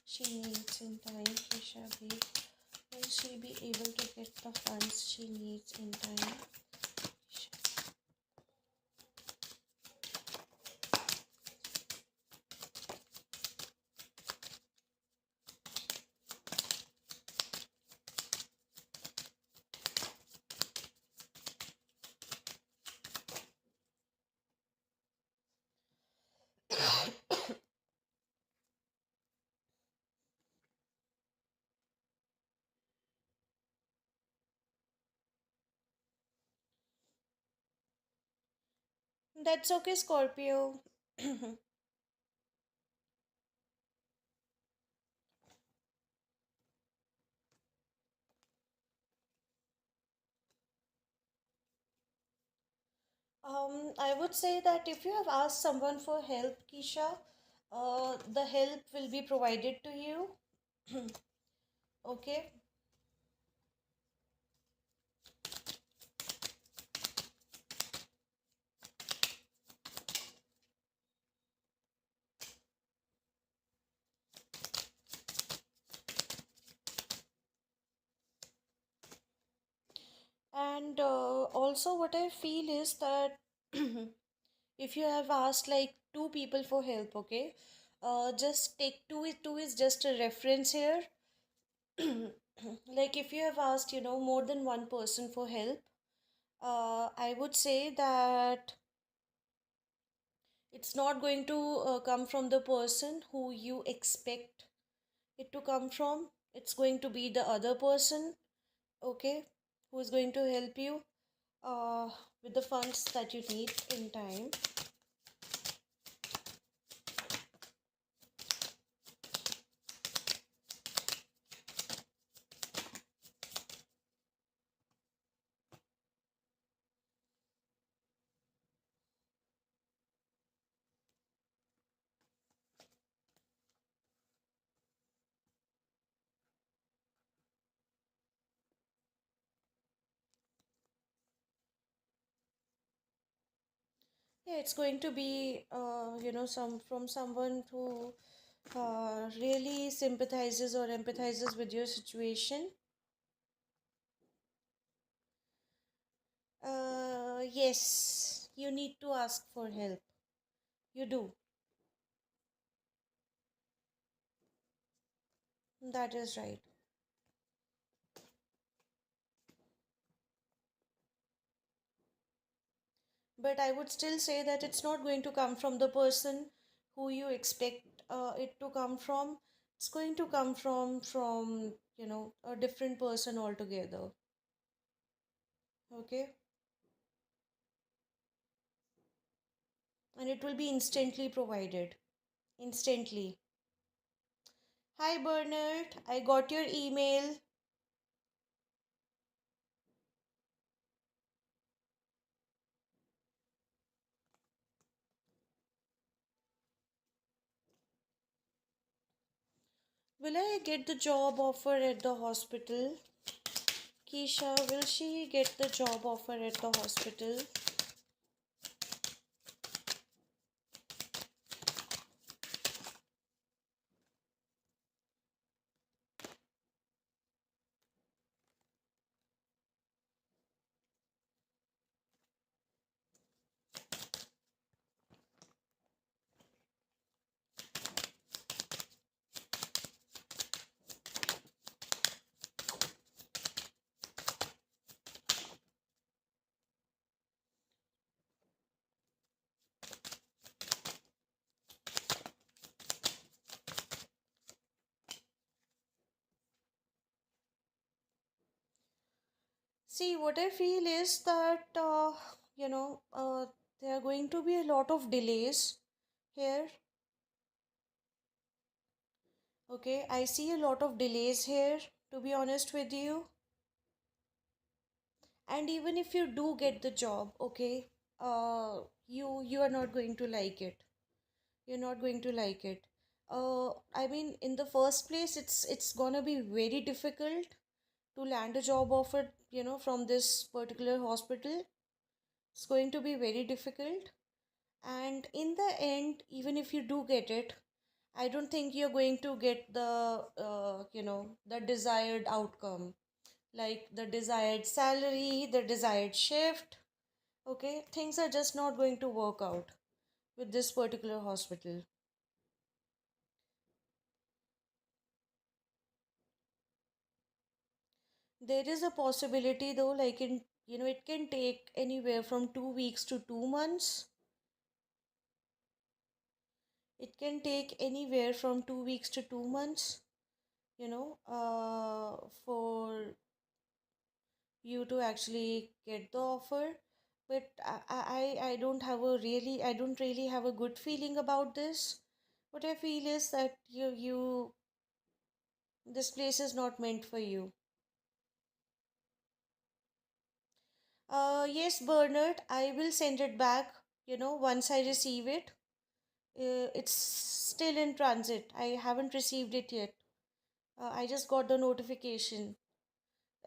she needs in time? Keisha B, will she be able to get the funds she needs in time? That's okay, Scorpio. I would say that if you have asked someone for help, Keisha, the help will be provided to you. Okay. And also, what I feel is that if you have asked like two people for help, okay, just take two is just a reference here. Like if you have asked, more than one person for help, I would say that it's not going to come from the person who you expect it to come from. It's going to be the other person, okay, who is going to help you uh, with the funds that you need in time. Yeah, it's going to be, some from someone who really sympathizes or empathizes with your situation. Yes, you need to ask for help. You do. That is right. But I would still say that it's not going to come from the person who you expect it to come from. It's going to come from a different person altogether. Okay, and it will be instantly provided. Instantly. Hi Bernard, I got your email. Will I get the job offer at the hospital? Keisha, will she get the job offer at the hospital? See, what I feel is that, you know, there are going to be a lot of delays here. Okay, I see a lot of delays here, to be honest with you. And even if you do get the job, okay, you are not going to like it. You're not going to like it. I mean, in the first place, it's gonna be very difficult to land a job offer, from this particular hospital. It's going to be very difficult. And in the end, even if you do get it, I don't think you're going to get the desired outcome, like the desired salary, the desired shift. Okay, things are just not going to work out with this particular hospital. There is a possibility though, like it can take anywhere from 2 weeks to 2 months. It can take anywhere from 2 weeks to 2 months, for you to actually get the offer. But I don't have a really, I don't really have a good feeling about this. What I feel is that this place is not meant for you. Yes, Bernard, I will send it back, once I receive it. It's still in transit. I haven't received it yet. I just got the notification.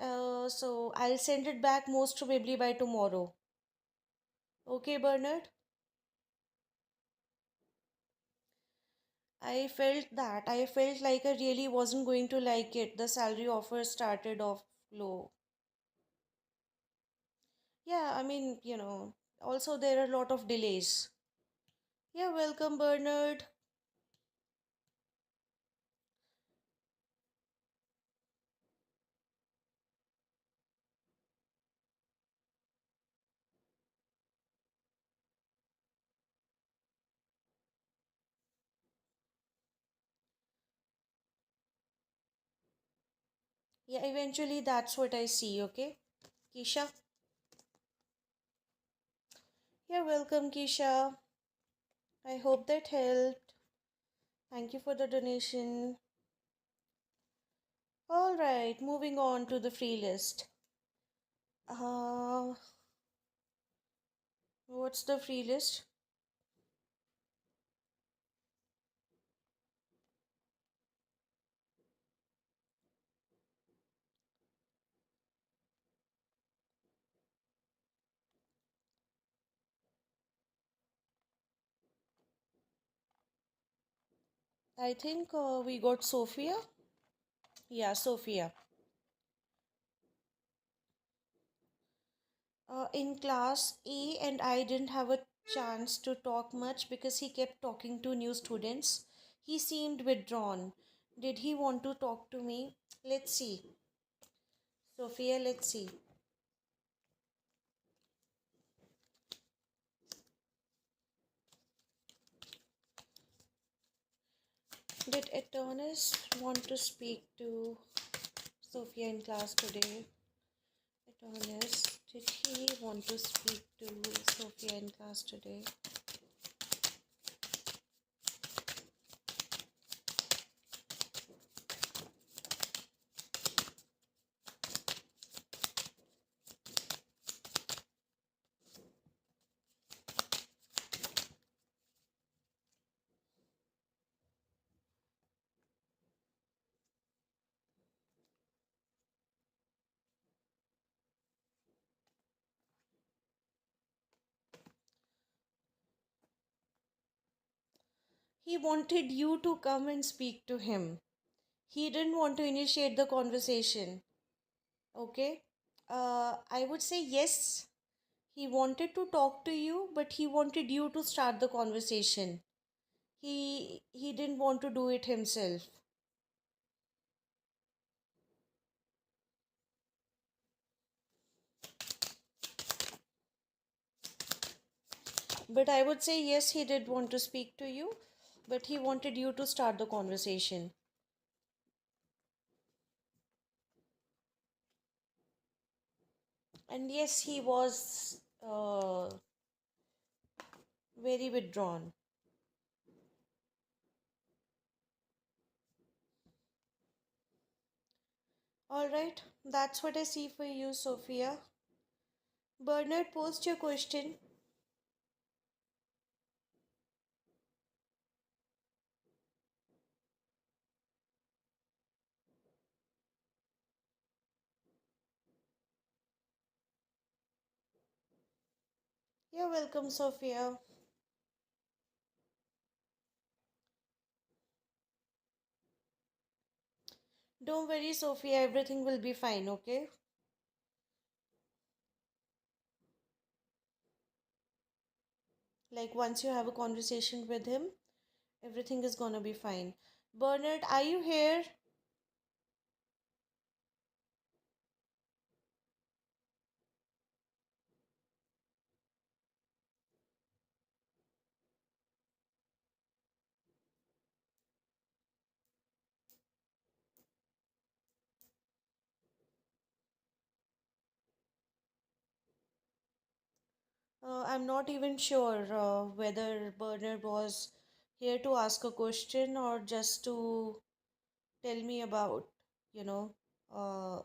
So I'll send it back most probably by tomorrow. Okay, Bernard? I felt that. I felt like I really wasn't going to like it. The salary offer started off low. Yeah, I mean, also there are a lot of delays. Yeah, welcome, Bernard. Yeah, eventually that's what I see, okay? Kisha? Yeah, welcome, Kisha. I hope that helped. Thank you for the donation. All right, moving on to the free list. Uh, what's the free list? I think we got Sophia. Yeah, Sophia. In class, A and I didn't have a chance to talk much because he kept talking to new students. He seemed withdrawn. Did he want to talk to me? Let's see. Sophia, let's see. Did Adonis want to speak to Sophia in class today? Adonis, did he want to speak to Sophia in class today? He wanted you to come and speak to him. He didn't want to initiate the conversation. Okay? I would say yes. He wanted to talk to you, but he wanted you to start the conversation. He didn't want to do it himself. But I would say yes, he did want to speak to you, but he wanted you to start the conversation. And yes, he was very withdrawn. All right, that's what I see for you, Sophia. Bernard, post your question. You're welcome, Sophia. Don't worry, Sophia, everything will be fine, okay? Like, once you have a conversation with him, everything is gonna be fine. Bernard, are you here? I'm not even sure whether Bernard was here to ask a question or just to tell me about, you know, uh,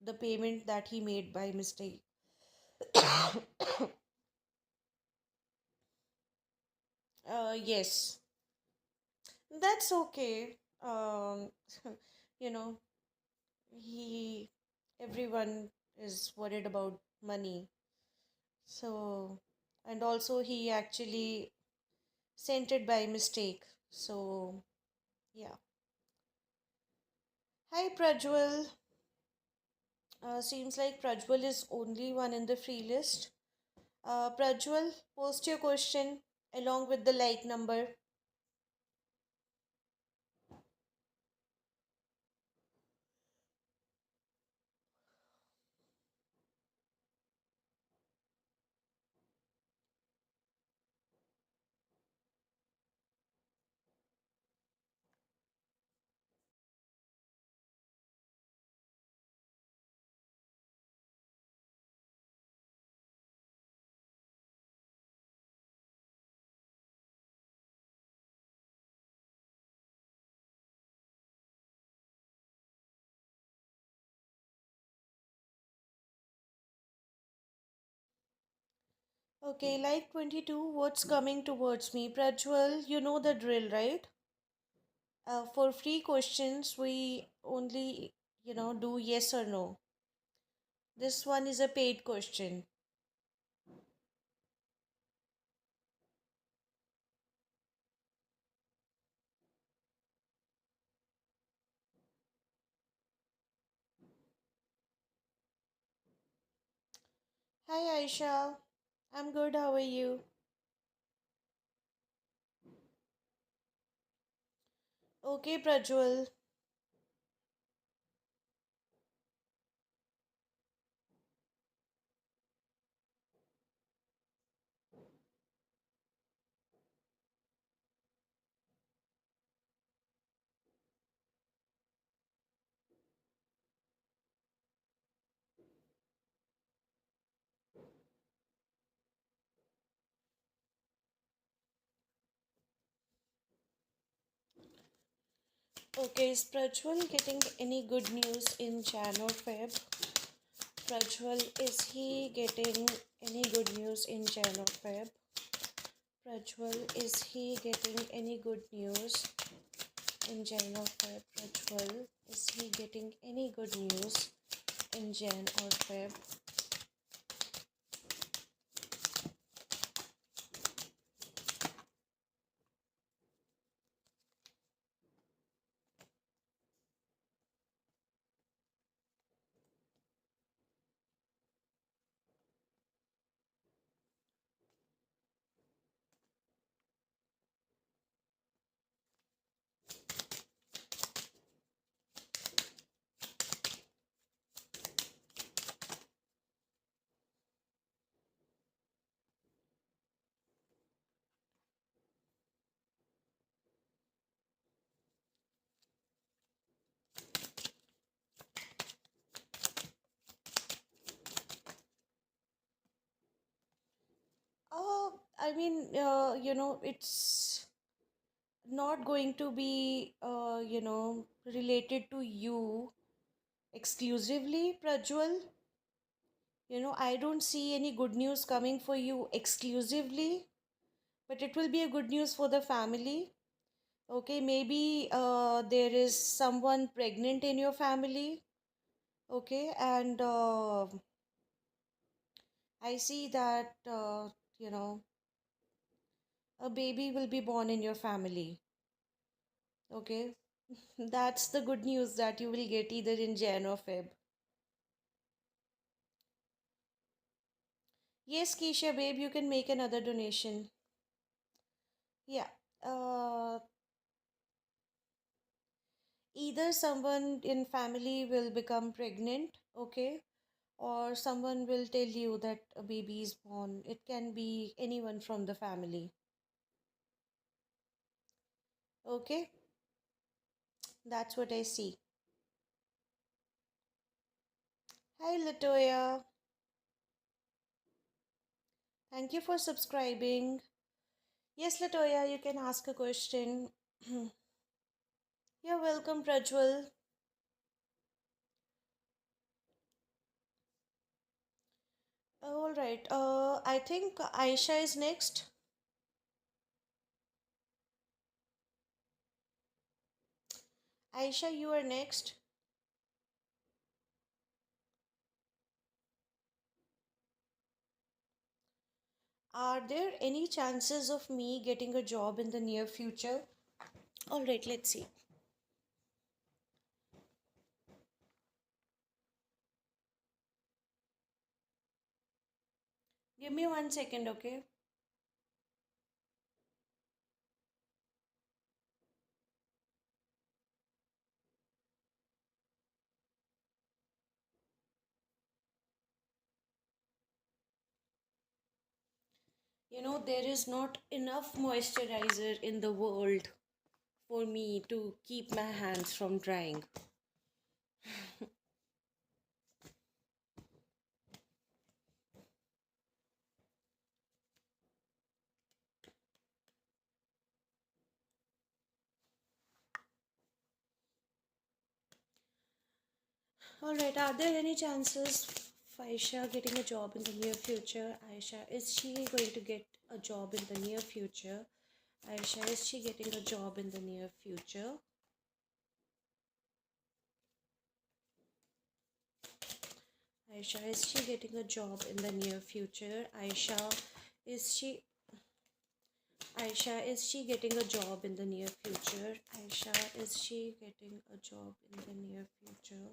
the payment that he made by mistake. Yes, that's okay. You know, he, everyone is worried about money. So, and also he actually sent it by mistake. So, yeah. Hi, Prajwal. Seems like Prajwal is only one in the free list. Prajwal, post your question along with the like number. Okay, like 22, what's coming towards me? Prajwal, you know the drill, right? For free questions, we only, do yes or no. This one is a paid question. Hi, Aisha. I'm good. How are you? Okay, Prajwal. Okay, is Prajwal getting any good news in Jan or Feb? Prajwal, is he getting any good news in Jan or Feb? Prajwal, is he getting any good news in Jan or Feb? Prajwal, is he getting any good news in Jan or Feb? I mean, it's not going to be, related to you exclusively, Prajwal. I don't see any good news coming for you exclusively, but it will be a good news for the family. Okay, maybe there is someone pregnant in your family. Okay, and I see that, you know, a baby will be born in your family. Okay, that's the good news that you will get either in Jan or Feb. Yes, Keisha, babe, you can make another donation. Yeah. Either someone in family will become pregnant, okay, or someone will tell you that a baby is born. It can be anyone from the family. Okay, that's what I see. Hi, Latoya. Thank you for subscribing. Yes, Latoya, you can ask a question. You're welcome, Prajwal. All right. I think Aisha is next. Aisha, you are next. Are there any chances of me getting a job in the near future? All right, let's see. Give me 1 second, okay? There is not enough moisturizer in the world for me to keep my hands from drying. All right, are there any chances of Aisha getting a job in the near future? Aisha, is she going to get a job in the near future? Aisha, is she getting a job in the near future? Aisha, is she getting a job in the near future? Is she Aisha, is she getting a job in the near future? Aisha, is she getting a job in the near future?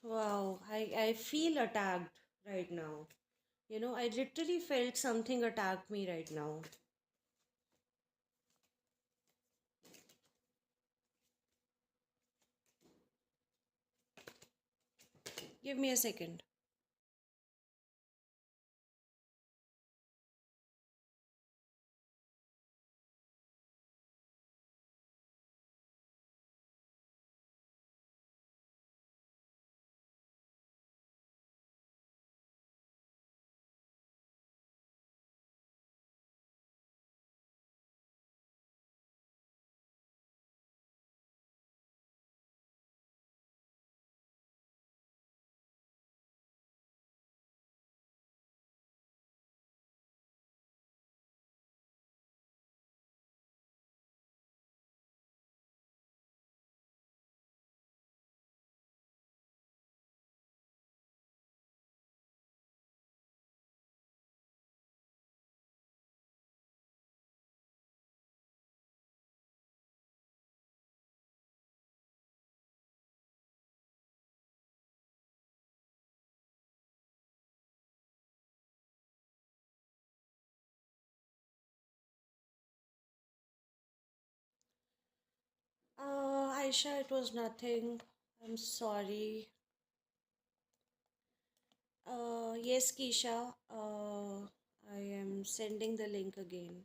Wow, I feel attacked right now. I literally felt something attack me right now. Give me a second. Aisha, it was nothing. I'm sorry. Yes, Keisha. I am sending the link again.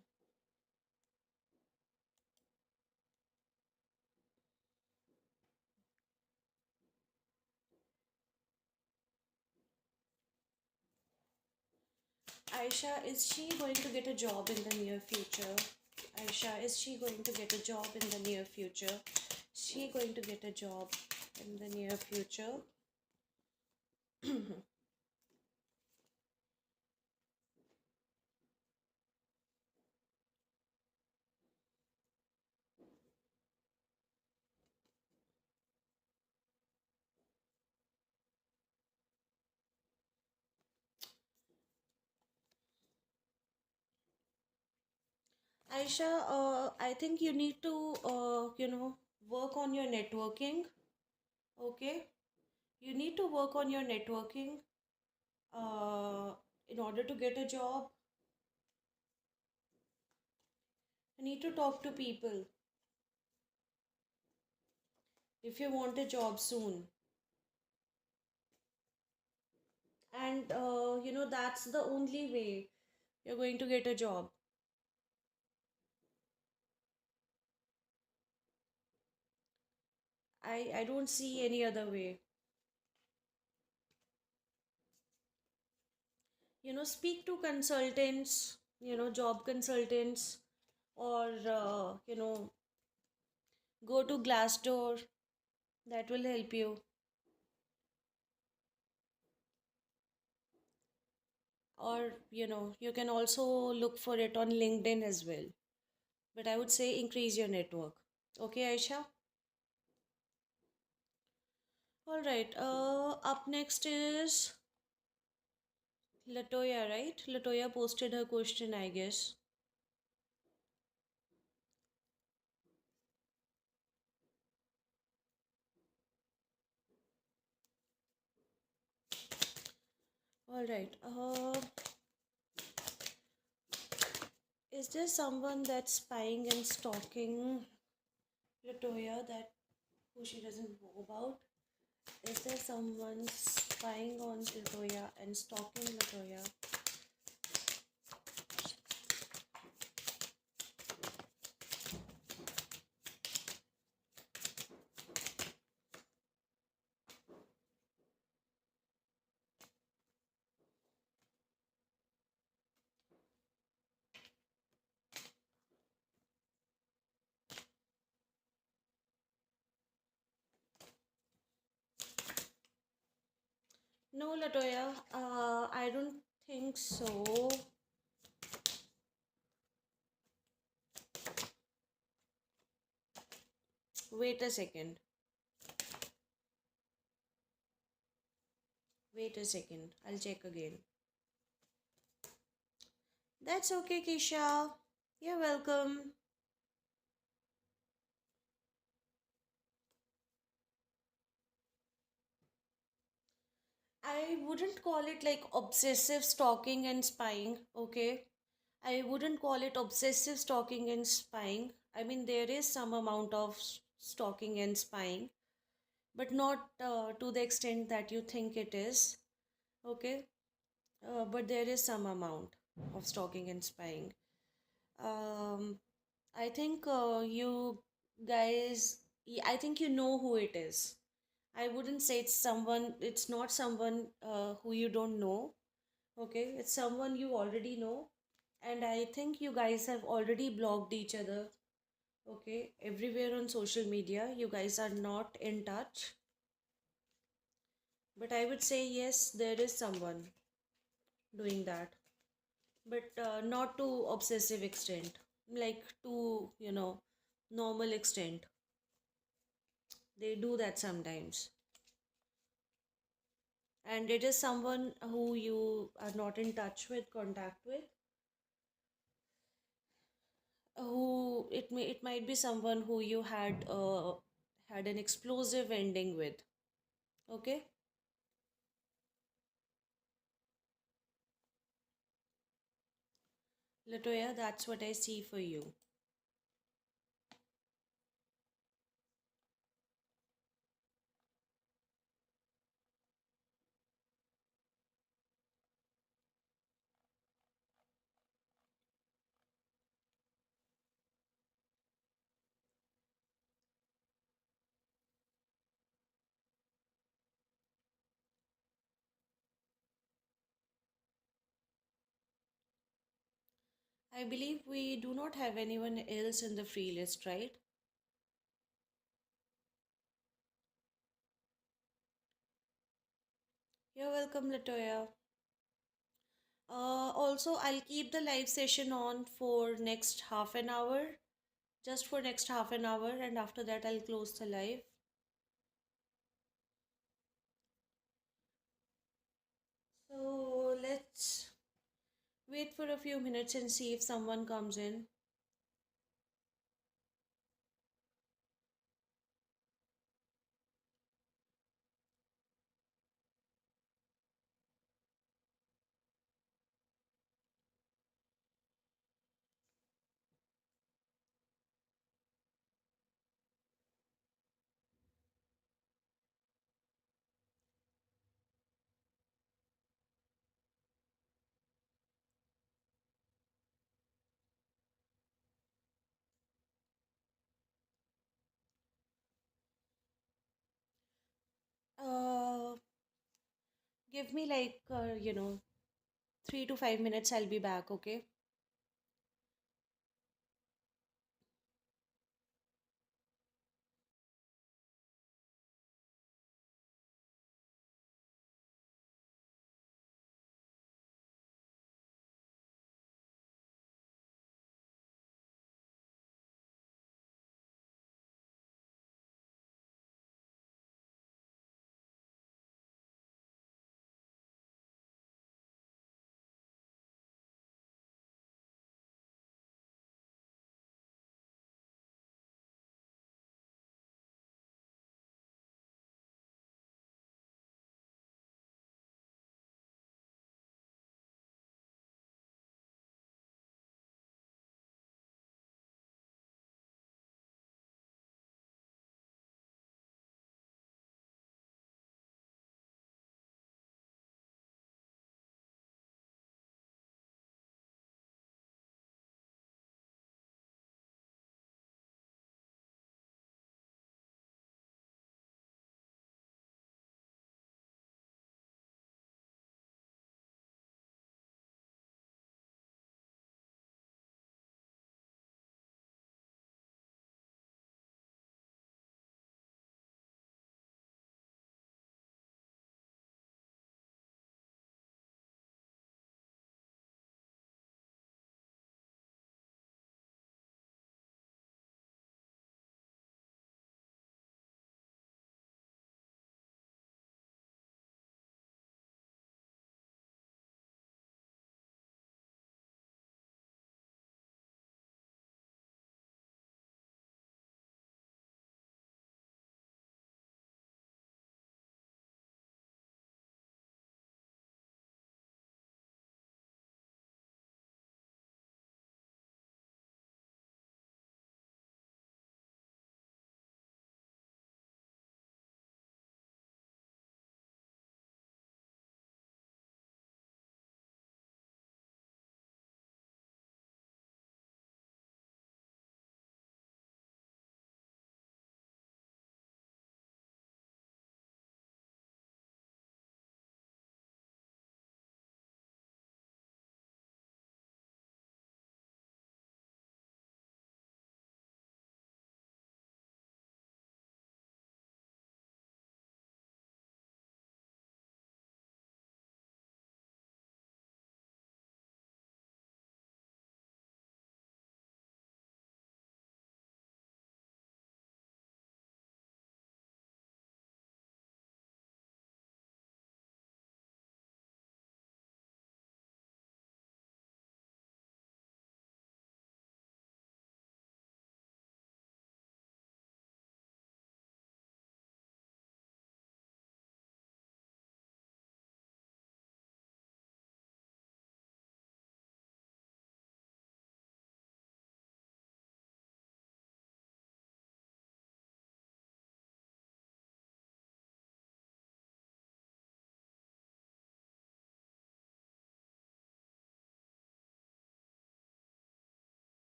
Aisha, is she going to get a job in the near future? Aisha, is she going to get a job in the near future? She going to get a job in the near future? Aisha, I think you need to, work on your networking. Okay, you need to work on your networking uh, in order to get a job. You need to talk to people if you want a job soon. And that's the only way you're going to get a job. I don't see any other way. Speak to consultants, job consultants, or go to Glassdoor. That will help you. Or you can also look for it on LinkedIn as well. But I would say increase your network. Okay, Aisha? All right. Up next is Latoya, right? Latoya posted her question, I guess. All right. Is there someone that's spying and stalking Latoya that who she doesn't know about? Is there someone spying on Latoya and stalking Latoya? No, Latoya. I don't think so. Wait a second. Wait a second. I'll check again. That's okay, Kisha. You're welcome. I wouldn't call it like obsessive stalking and spying, okay? I wouldn't call it obsessive stalking and spying. I mean, there is some amount of stalking and spying, but not to the extent that you think it is, okay? But there is some amount of stalking and spying. Um, I think you guys, I think you know who it is. I wouldn't say it's not someone who you don't know. Okay, it's someone you already know. And I think you guys have already blocked each other. Okay, everywhere on social media, you guys are not in touch. But I would say, yes, there is someone doing that. But not to obsessive extent, like to, normal extent. They do that sometimes. And it is someone who you are not in touch with, contact with, who it might be someone who you had an explosive ending with. Okay, Latoya, that's what I see for you. I believe we do not have anyone else in the free list, right? You're welcome, Latoya. Also, I'll keep the live session on for next half an hour, just for next half an hour, and after that, I'll close the live. So let's wait for a few minutes and see if someone comes in. Uh, Give me like 3 to 5 minutes. I'll be back. Okay.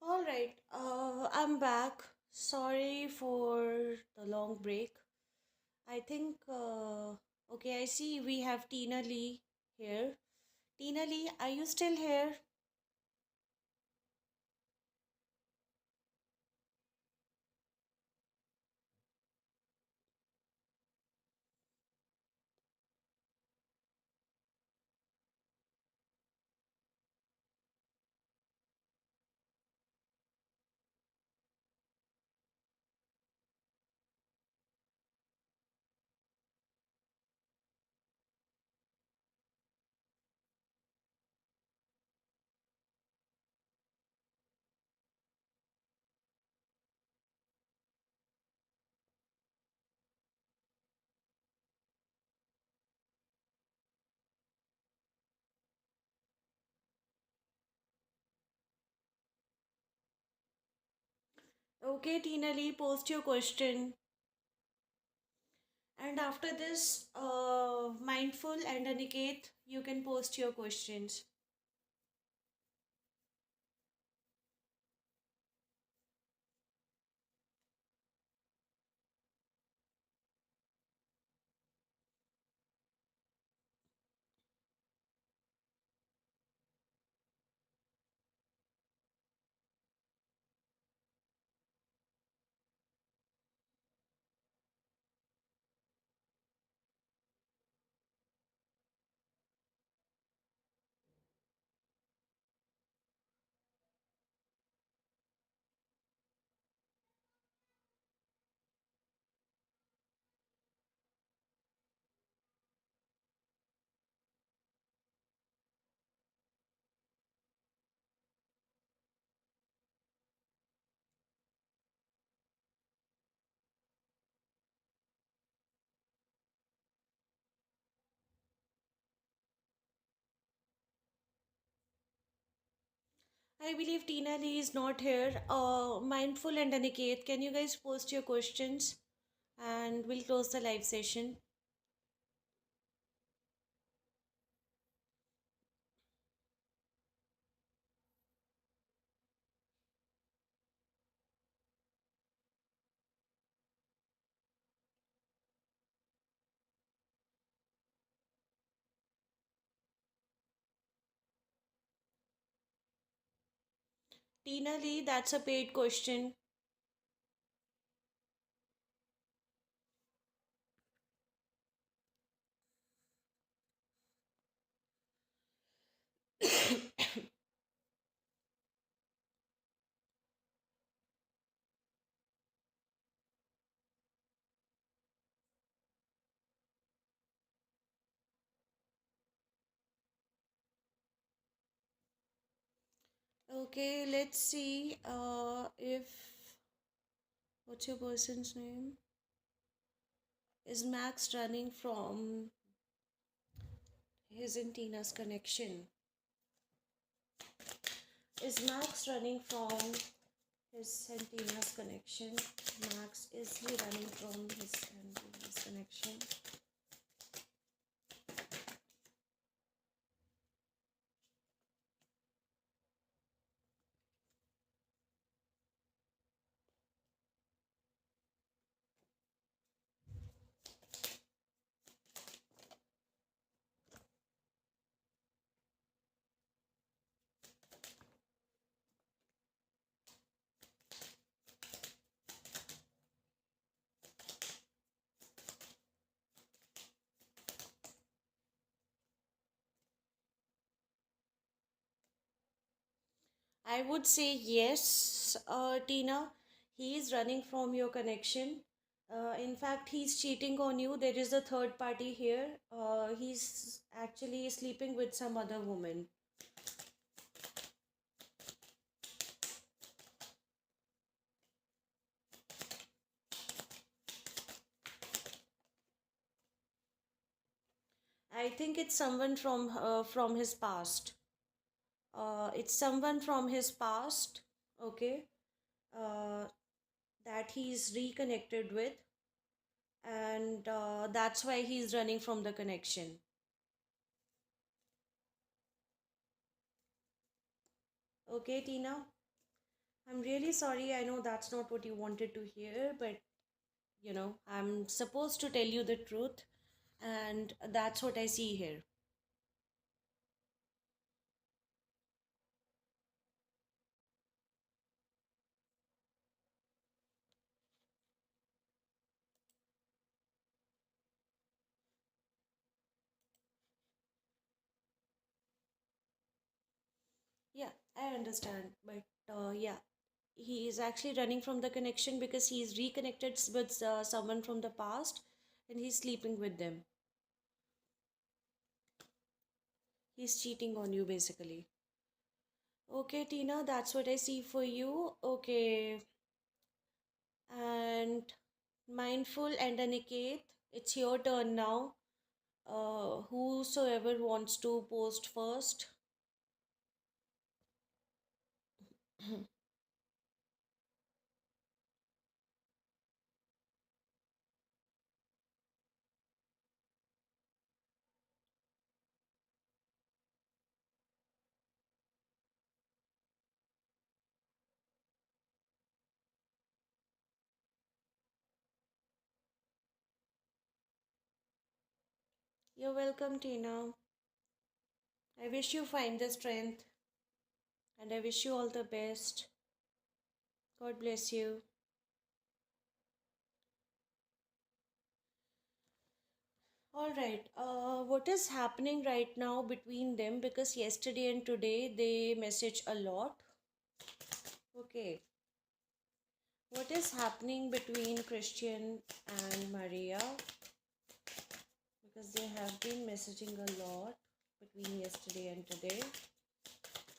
All right, I'm back. Sorry for the long break. I think, okay, I see we have Tina Lee here. Tina Lee, are you still here? Okay, Tina Lee, post your question. And after this, Mindful and Aniket, you can post your questions. I believe Tina Lee is not here. Mindful and Aniket, can you guys post your questions? And we'll close the live session. Tina Lee, that's a paid question. Okay, let's see if what's your person's name? Is Max running from his and Tina's connection? Is Max running from his and Tina's connection? Max, is he running from his and Tina's connection? I would say yes, Tina. He is running from your connection. In fact, he's cheating on you. There is a third party here. He's actually sleeping with some other woman. I think it's someone from his past. It's someone from his past. Okay. Uh, that he's reconnected with, and that's why he's running from the connection. Okay, Tina. I'm really sorry. I know that's not what you wanted to hear, but I'm supposed to tell you the truth, and that's what I see here. Yeah, I understand, but yeah, he is actually running from the connection because he's reconnected with someone from the past and he's sleeping with them. He's cheating on you basically. Okay, Tina, that's what I see for you. Okay, and Mindful and Aniket, it's your turn now. Whosoever wants to post first. You're welcome, Tina. I wish you find the strength and I wish you all the best. God bless you. All right. What is happening right now between them? Because yesterday and today they message a lot. Okay. What is happening between Christian and Maria? Because they have been messaging a lot between yesterday and today.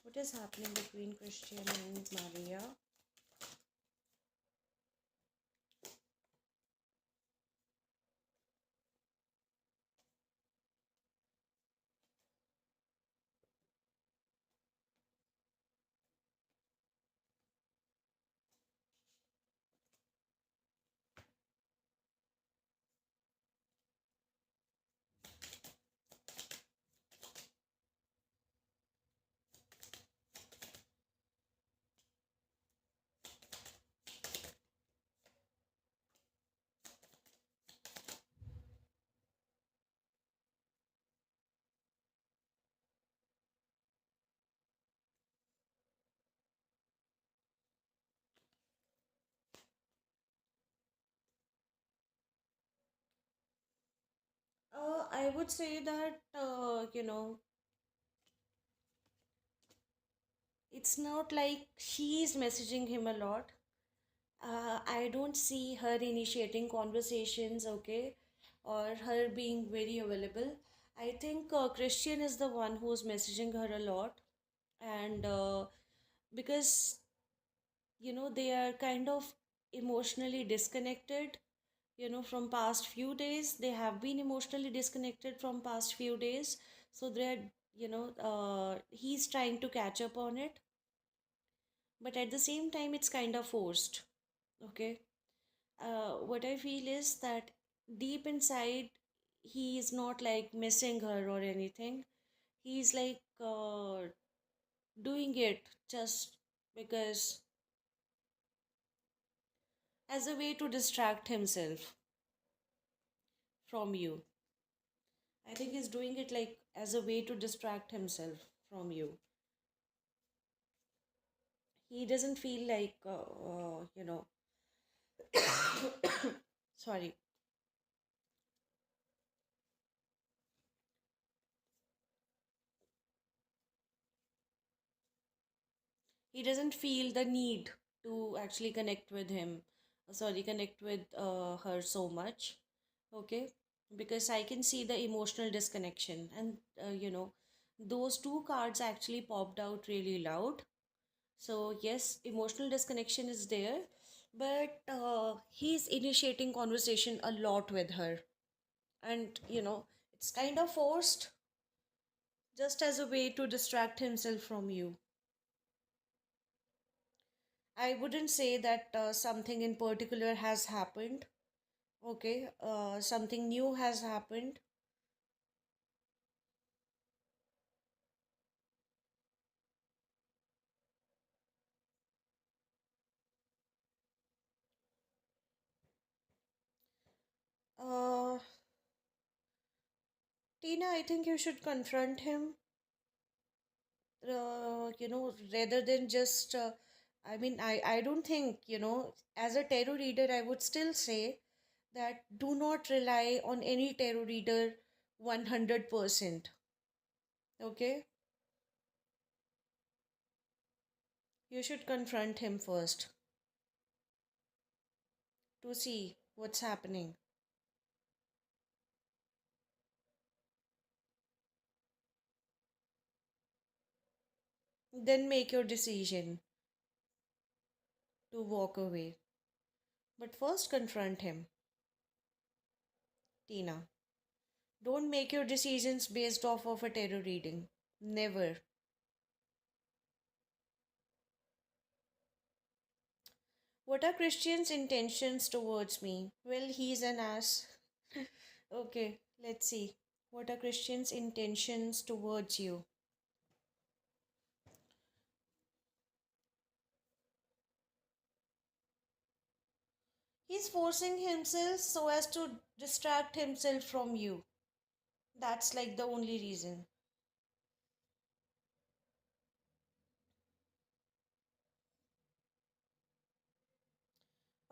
What is happening between Christian and Maria? I would say that, it's not like she's messaging him a lot. I don't see her initiating conversations, okay, or her being very available. I think Christian is the one who's messaging her a lot, and because they are kind of emotionally disconnected. From past few days, they have been emotionally disconnected from past few days, so they're he's trying to catch up on it, but at the same time, it's kind of forced. Okay. What I feel is that deep inside, he is not like missing her or anything. He's like doing it just because, as a way to distract himself from you. I think he's doing it like as a way to distract himself from you. He doesn't feel like, sorry, he doesn't feel the need to actually connect with him, sorry, connect with her so much. Okay, because I can see the emotional disconnection, and those two cards actually popped out really loud. So yes, emotional disconnection is there, but he's initiating conversation a lot with her, and it's kind of forced, just as a way to distract himself from you. I wouldn't say that something in particular has happened. Okay, something new has happened. Tina, I think you should confront him, rather than just. I don't think, as a tarot reader, I would still say that do not rely on any tarot reader 100%. Okay? You should confront him first to see what's happening. Then make your decision to walk away. But first, confront him, Tina. Don't make your decisions based off of a tarot reading. Never. What are Christian's intentions towards me? Well, he's an ass. Okay, let's see. What are Christian's intentions towards you? He's forcing himself so as to distract himself from you. That's like the only reason.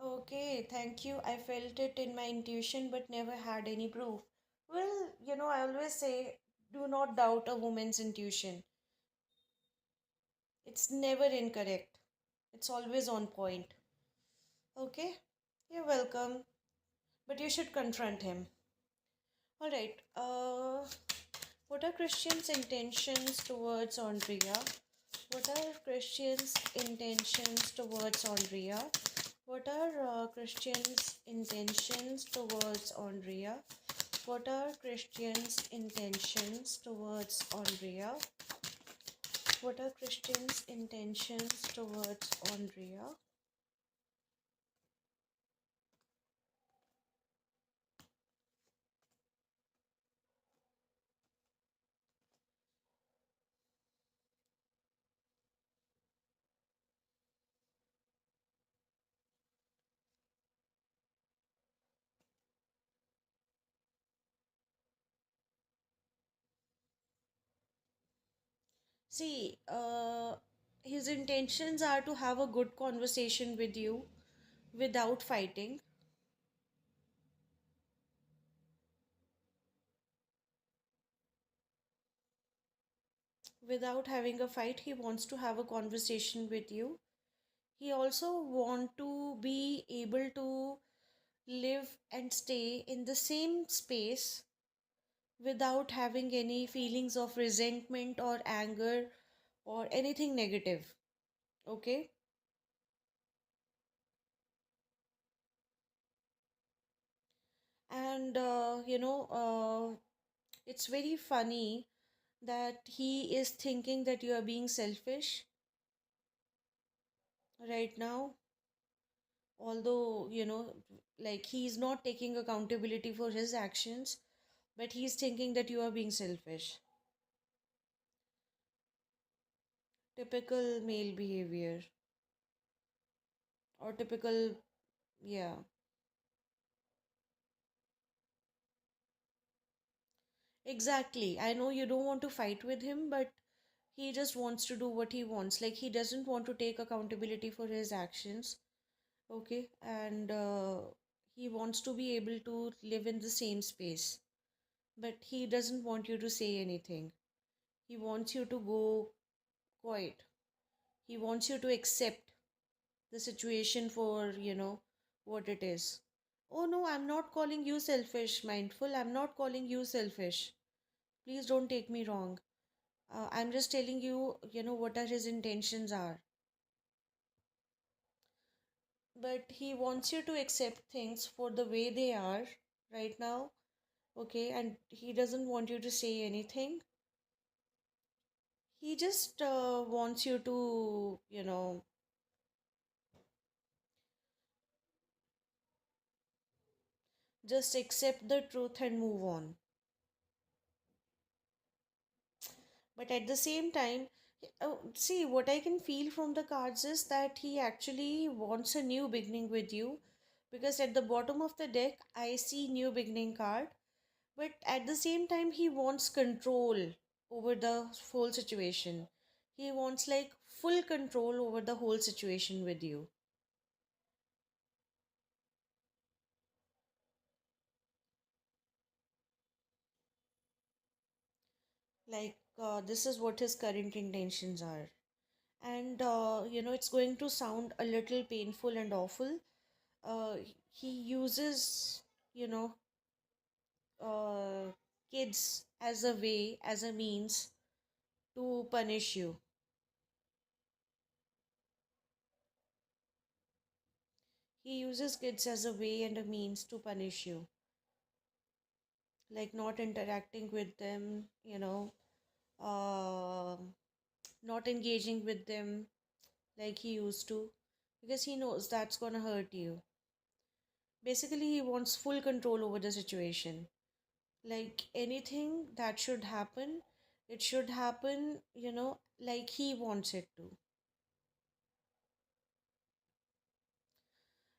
Okay, thank you. I felt it in my intuition but never had any proof. Well, I always say do not doubt a woman's intuition. It's never incorrect, it's always on point. Okay, you're welcome. But you should confront him. All right. What are Christians' intentions towards Andrea? What are Christians' intentions towards Andrea? What are Christians' intentions towards Andrea? What are Christians' intentions towards Andrea? What are Christians' intentions towards Andrea? See, his intentions are to have a good conversation with you without fighting. Without having a fight, he wants to have a conversation with you. He also want to be able to live and stay in the same space without having any feelings of resentment or anger or anything negative. Okay? And it's very funny that he is thinking that you are being selfish right now, although like he's not taking accountability for his actions, but he's thinking that you are being selfish. Typical male behavior, or typical, yeah. Exactly, I know you don't want to fight with him, but he just wants to do what he wants. Like, he doesn't want to take accountability for his actions. Okay, and he wants to be able to live in the same space, but he doesn't want you to say anything. He wants you to go quiet. He wants you to accept the situation for, what it is. Oh no, I'm not calling you selfish, mindful. I'm not calling you selfish. Please don't take me wrong. I'm just telling you, what are his intentions are. But he wants you to accept things for the way they are right now. Okay, and he doesn't want you to say anything. He just wants you to, just accept the truth and move on. But at the same time, see, what I can feel from the cards is that he actually wants a new beginning with you, because at the bottom of the deck I see new beginning card, But at the same time, he wants control over the whole situation. He wants like full control over the whole situation with you. Like, this is what his current intentions are. And, it's going to sound a little painful and awful. Uh, he uses, you know, uh, kids as a way, as a means to punish you. He uses kids as a way and a means to punish you, like not interacting with them, uh, not engaging with them like he used to, because he knows that's gonna hurt you. Basically, he wants full control over the situation. Like anything that should happen, it should happen, like he wants it to.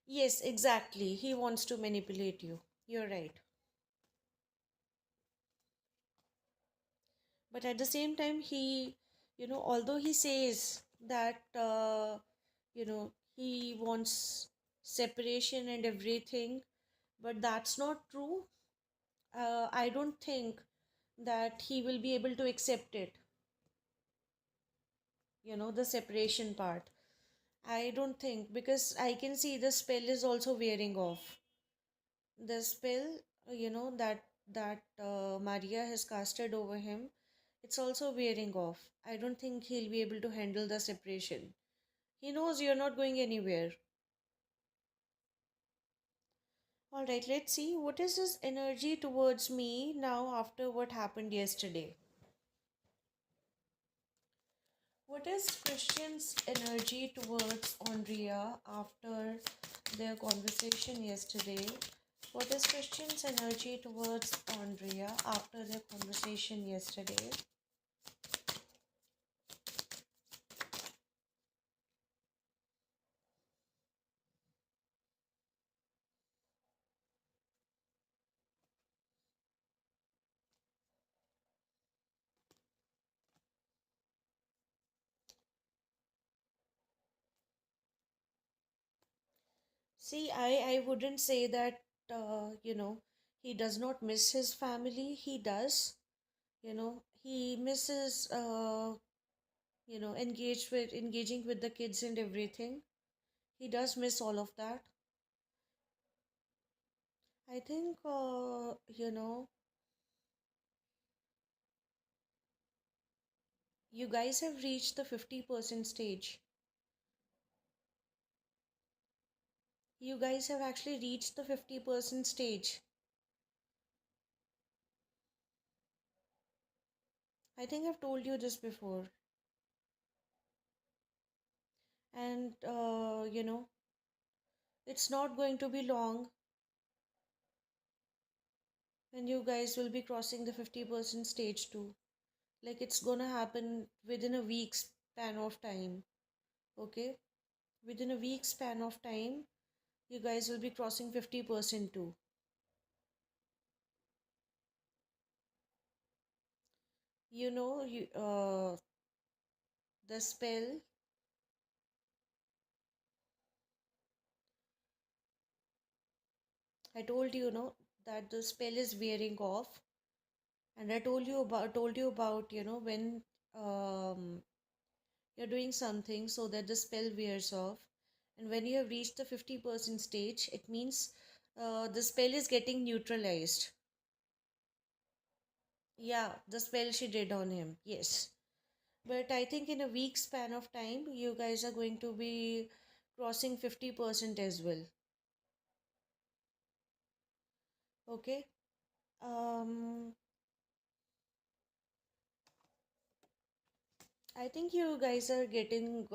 Yes, exactly. He wants to manipulate you. You're right. But at the same time, although he says that, he wants separation and everything, but that's not true. I don't think that he will be able to accept it, the separation part. I don't think, because I can see the spell is also wearing off. The spell, that Maria has casted over him, it's also wearing off. I don't think he'll be able to handle the separation. He knows you're not going anywhere. All right, let's see what is his energy towards me now after what happened yesterday. What is Christian's energy towards Andrea after their conversation yesterday? What is Christian's energy towards Andrea after their conversation yesterday? See, I wouldn't say that, he does not miss his family. He does. He misses, engaging with the kids and everything. He does miss all of that. I think, you guys have reached the 50% stage. You guys have actually reached the 50% stage. I think I've told you this before. And, it's not going to be long when you guys will be crossing the 50% stage too. Like it's gonna happen within a week's span of time. Okay? Within a week's span of time, you guys will be crossing 50% too. The spell, I told you, that the spell is wearing off. And I told you about, when um you're doing something so that the spell wears off. And when you have reached the 50% stage, it means the spell is getting neutralized. Yeah, the spell she did on him. Yes. But I think in a week span of time, you guys are going to be crossing 50% as well. Okay? Um, I think you guys are getting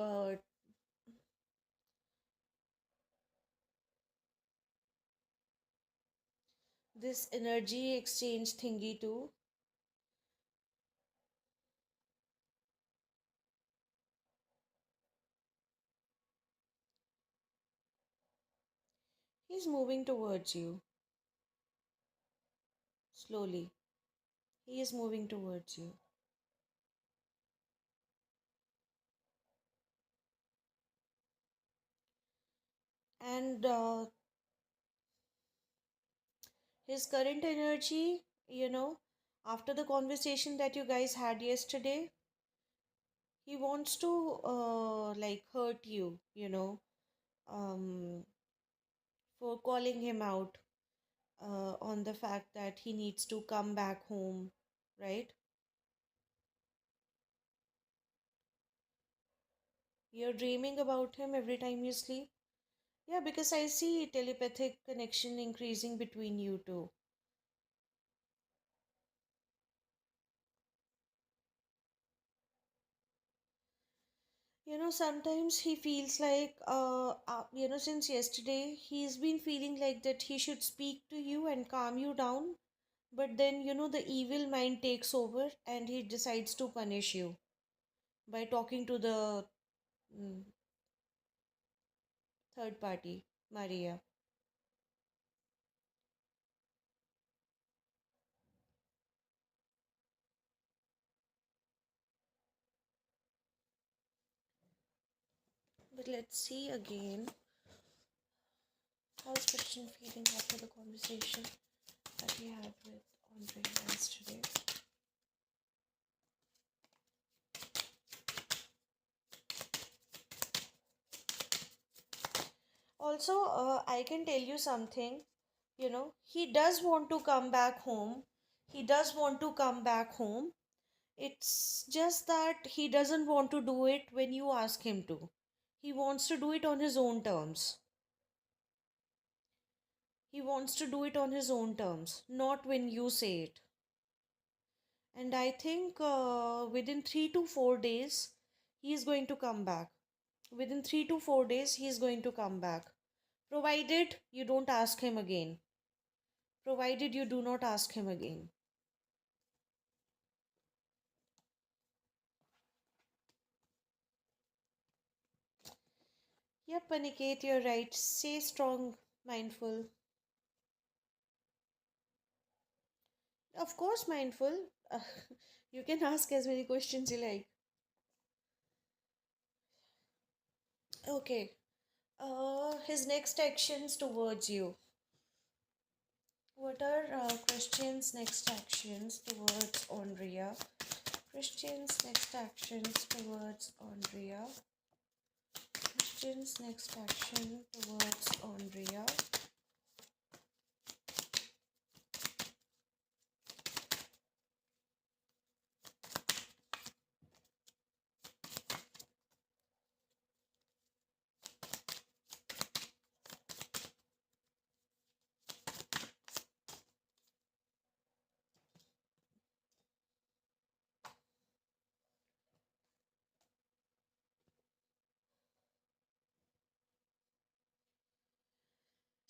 this energy exchange thingy too. He's moving towards you slowly. He is moving towards you. And his current energy, after the conversation that you guys had yesterday, he wants to like hurt you, um, for calling him out on the fact that he needs to come back home, right? You're dreaming about him every time you sleep. Yeah, because I see telepathic connection increasing between you two. Sometimes he feels like, since yesterday, he's been feeling like that he should speak to you and calm you down. But then, the evil mind takes over and he decides to punish you by talking to the mm, third party, Maria. But let's see again. How's Christian feeling after the conversation that he had with Andre yesterday? Also, I can tell you something. He does want to come back home. He does want to come back home. It's just that he doesn't want to do it when you ask him to. He wants to do it on his own terms. He wants to do it on his own terms, not when you say it. And I think within 3 to 4 days, he is going to come back. Within 3 to 4 days, he is going to come back. Provided you don't ask him again. Provided you do not ask him again. Yep, Aniket, you're right. Stay strong, mindful. Of course, mindful. You can ask as many questions you like. Okay. His next actions towards you. What are Christian's next actions towards Andrea? Christian's next actions towards Andrea. Christian's next action towards Andrea.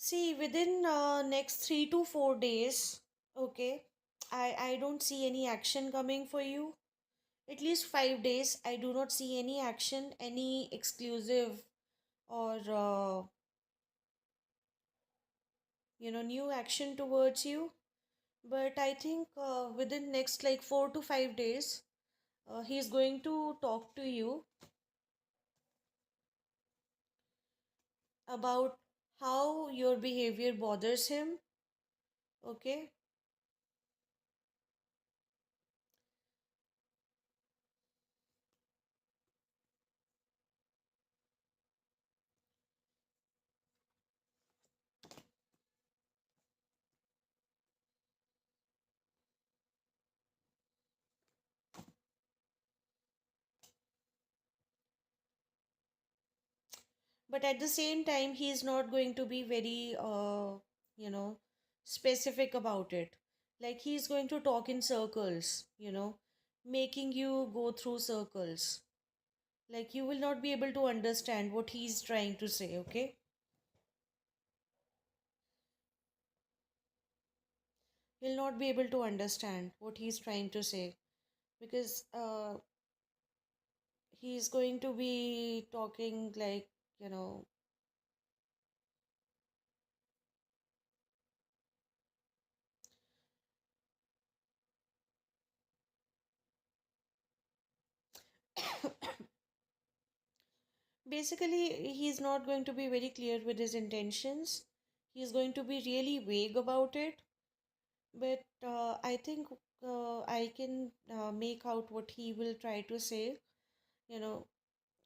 See, within next 3 to 4 days, okay, I don't see any action coming for you. At least 5 days, I do not see any action, any exclusive or new action towards you. But I think within next like 4 to 5 days, he's going to talk to you about how your behavior bothers him. Okay. But at the same time, he's not going to be very you know specific about it. Like, he's going to talk in circles, making you go through circles. Like, you will not be able to understand what he's trying to say. Okay. You'll not be able to understand what he's trying to say, because he's going to be talking like, you know Basically, he's not going to be very clear with his intentions. He's going to be really vague about it. But I think I can make out what he will try to say. You know,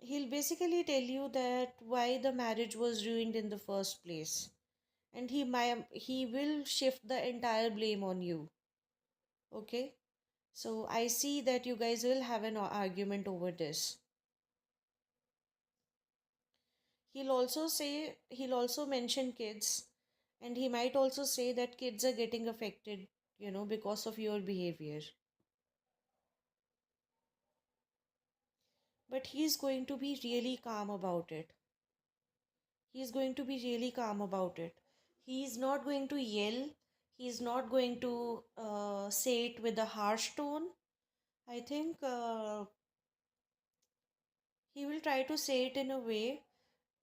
he'll basically tell you that why the marriage was ruined in the first place, and he will shift the entire blame on you. Okay, so I see that you guys will have an argument over this. He'll also mention kids, and he might also say that kids are getting affected, because of your behavior. But he's going to be really calm about it. He's going to be really calm about it. He's not going to yell. He's not going to say it with a harsh tone. I think he will try to say it in a way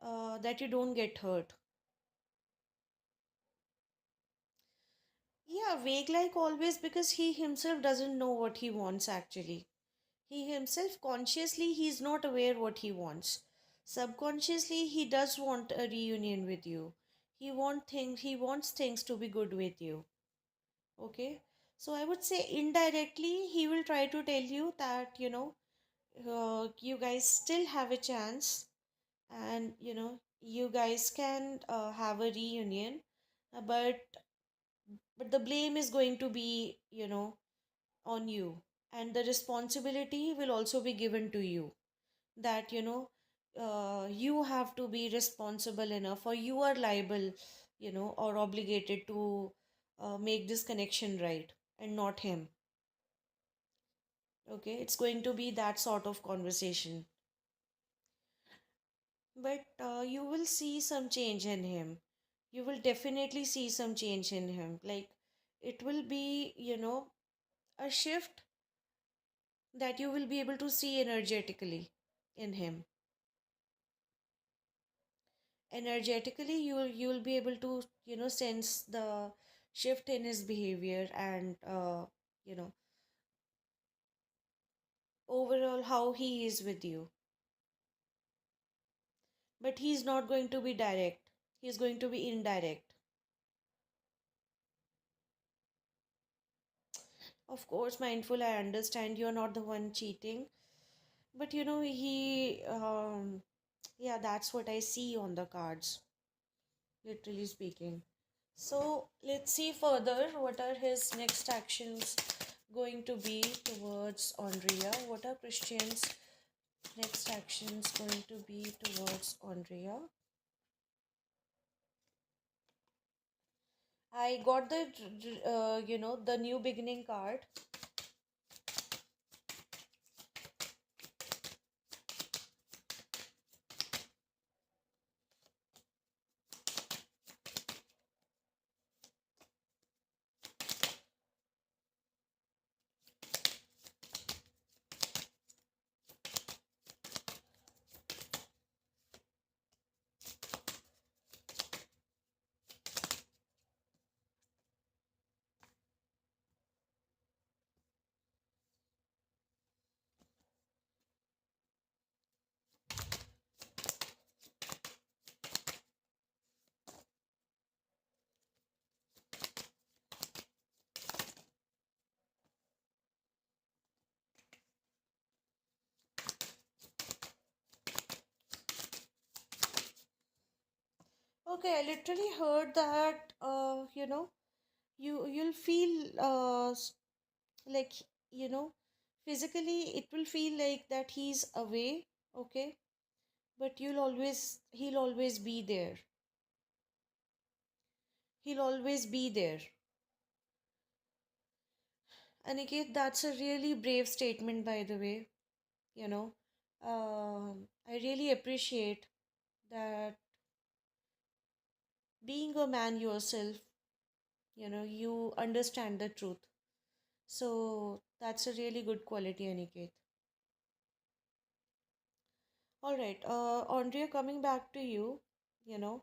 that you don't get hurt. Yeah, vague like always, because he himself doesn't know what he wants actually. He himself consciously he's not aware what he wants. Subconsciously he does want a reunion with you. He wants things to be good with you. Okay? So I would say indirectly he will try to tell you that, you guys still have a chance, and you guys can have a reunion, but the blame is going to be, on you, and the responsibility will also be given to you, that you have to be responsible enough, or you are liable, or obligated to make this connection right, and not him. Okay, it's going to be that sort of conversation. But you will see some change in him. You will definitely see some change in him. Like, it will be, a shift that you will be able to see energetically in him. Energetically, you will be able to, sense the shift in his behavior, and you know overall how he is with you. But he's not going to be direct. He's going to be indirect. Of course, mindful, I understand you're not the one cheating, but he yeah, that's what I see on the cards, literally speaking. So let's see further what are his next actions going to be towards Andrea. What are Christian's next actions going to be towards Andrea? I got the new beginning card. Okay, I literally heard that you'll feel like, you know physically it will feel like that he's away. Okay, but he'll always be there. He'll always be there. Aniket, that's a really brave statement, by the way. you know I really appreciate that, being a man yourself, you understand the truth. So that's a really good quality, Aniket. All right, Andrea, coming back to you, you know,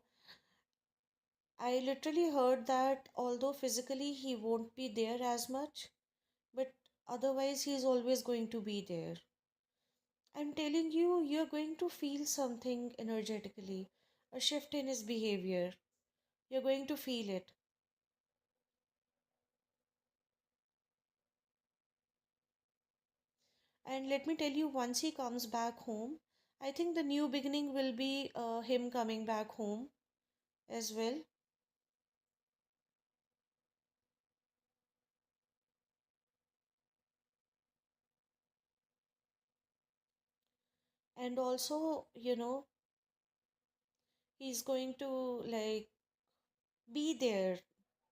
I literally heard that although physically he won't be there as much, but otherwise he's always going to be there. I'm telling you, you're going to feel something energetically, a shift in his behavior. You're going to feel it. And let me tell you, once he comes back home, I think the new beginning will be him coming back home as well. And also, he's going to like be there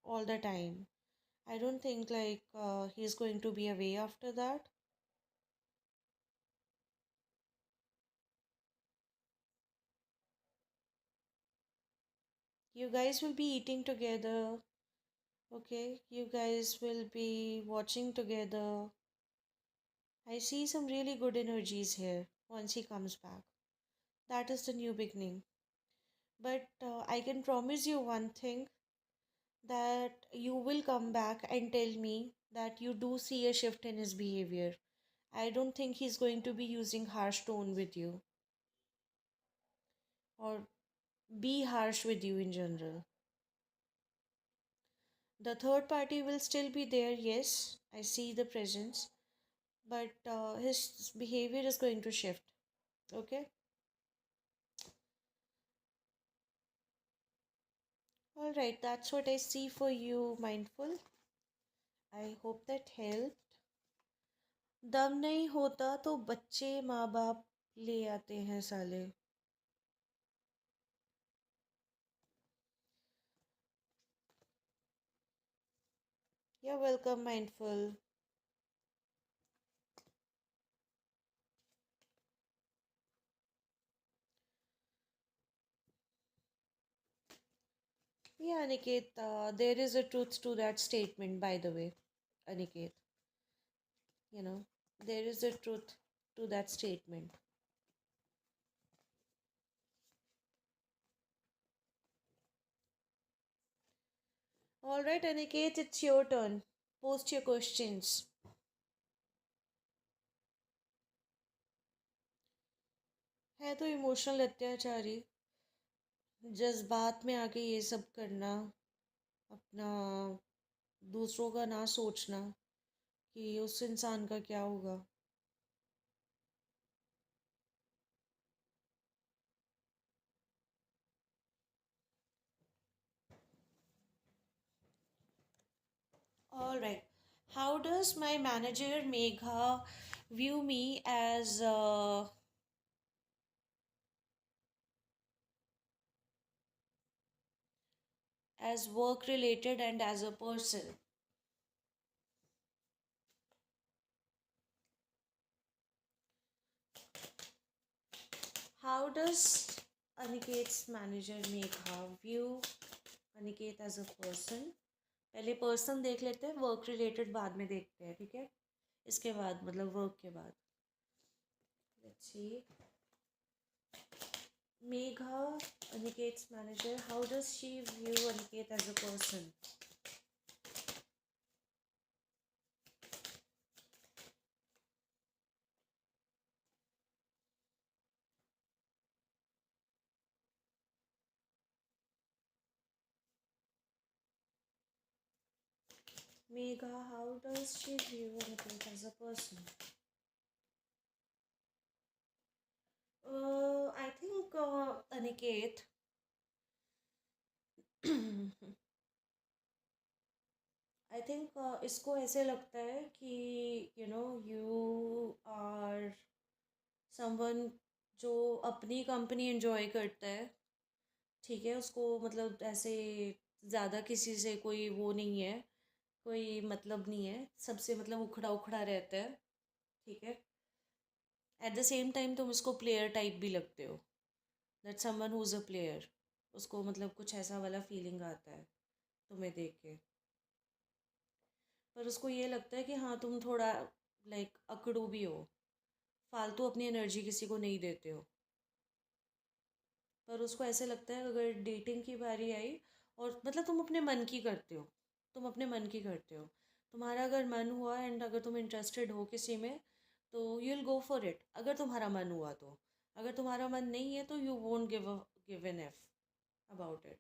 all the time. I don't think he's going to be away after that. You guys will be eating together, okay? You guys will be watching together. I see some really good energies here once he comes back. That is the new beginning. But I can promise you one thing, that you will come back and tell me that you do see a shift in his behavior. I don't think he's going to be using harsh tone with you or be harsh with you in general. The third party will still be there, yes, I see the presence, but his behavior is going to shift, okay? All right, that's what I see for you, mindful. I hope that helped. दम नहीं होता तो बच्चे माँ बाप ले आते हैं साले. You're welcome, mindful. Yeah, Aniket, there is a truth to that statement, by the way, Aniket. You know, there is a truth to that statement. All right, Aniket, it's your turn. Post your questions. है तो emotional अत्याचारी, जज्बात में आके ये सब करना, अपना दूसरों का ना सोचना कि उस इंसान का क्या होगा. All right. How does my manager Megha view me as work related and as a person? How does Aniket's manager Megha view Aniket as a person? पहले पर्सन देख लेते हैं, वर्क रिलेटेड बाद में देखते हैं, ठीक है? इसके बाद मतलब वर्क के बाद. Let's see. Megha, Aniket's manager, how does she view Aniket as a person? Megha, how does she view Aniket as a person? I think Aniket. I think इसको ऐसे लगता है कि यू आर समवन जो अपनी company enjoy करता है, ठीक है? उसको मतलब ऐसे ज़्यादा किसी से कोई वो नहीं है, कोई मतलब नहीं है, सबसे मतलब उखड़ा उखड़ा रहता है, ठीक है? एट द सेम टाइम तुम उसको प्लेयर टाइप भी लगते हो, that someone who is a player. उसको मतलब कुछ ऐसा वाला फीलिंग आता है तुम्हें देख के. पर उसको ये लगता है कि हाँ तुम थोड़ा अकड़ू भी हो, फालतू अपनी एनर्जी किसी को नहीं देते हो. पर उसको ऐसे लगता है अगर डेटिंग की बारी आई, और मतलब तुम अपने मन की करते हो, तुम अपने मन की करते हो, तुम्हारा अगर मन हुआ एंड अगर तुम इंटरेस्टेड हो किसी में, तो you will go for it अगर तुम्हारा मन हुआ तो। अगर तुम्हारा मन नहीं है तो you won't give an F about it.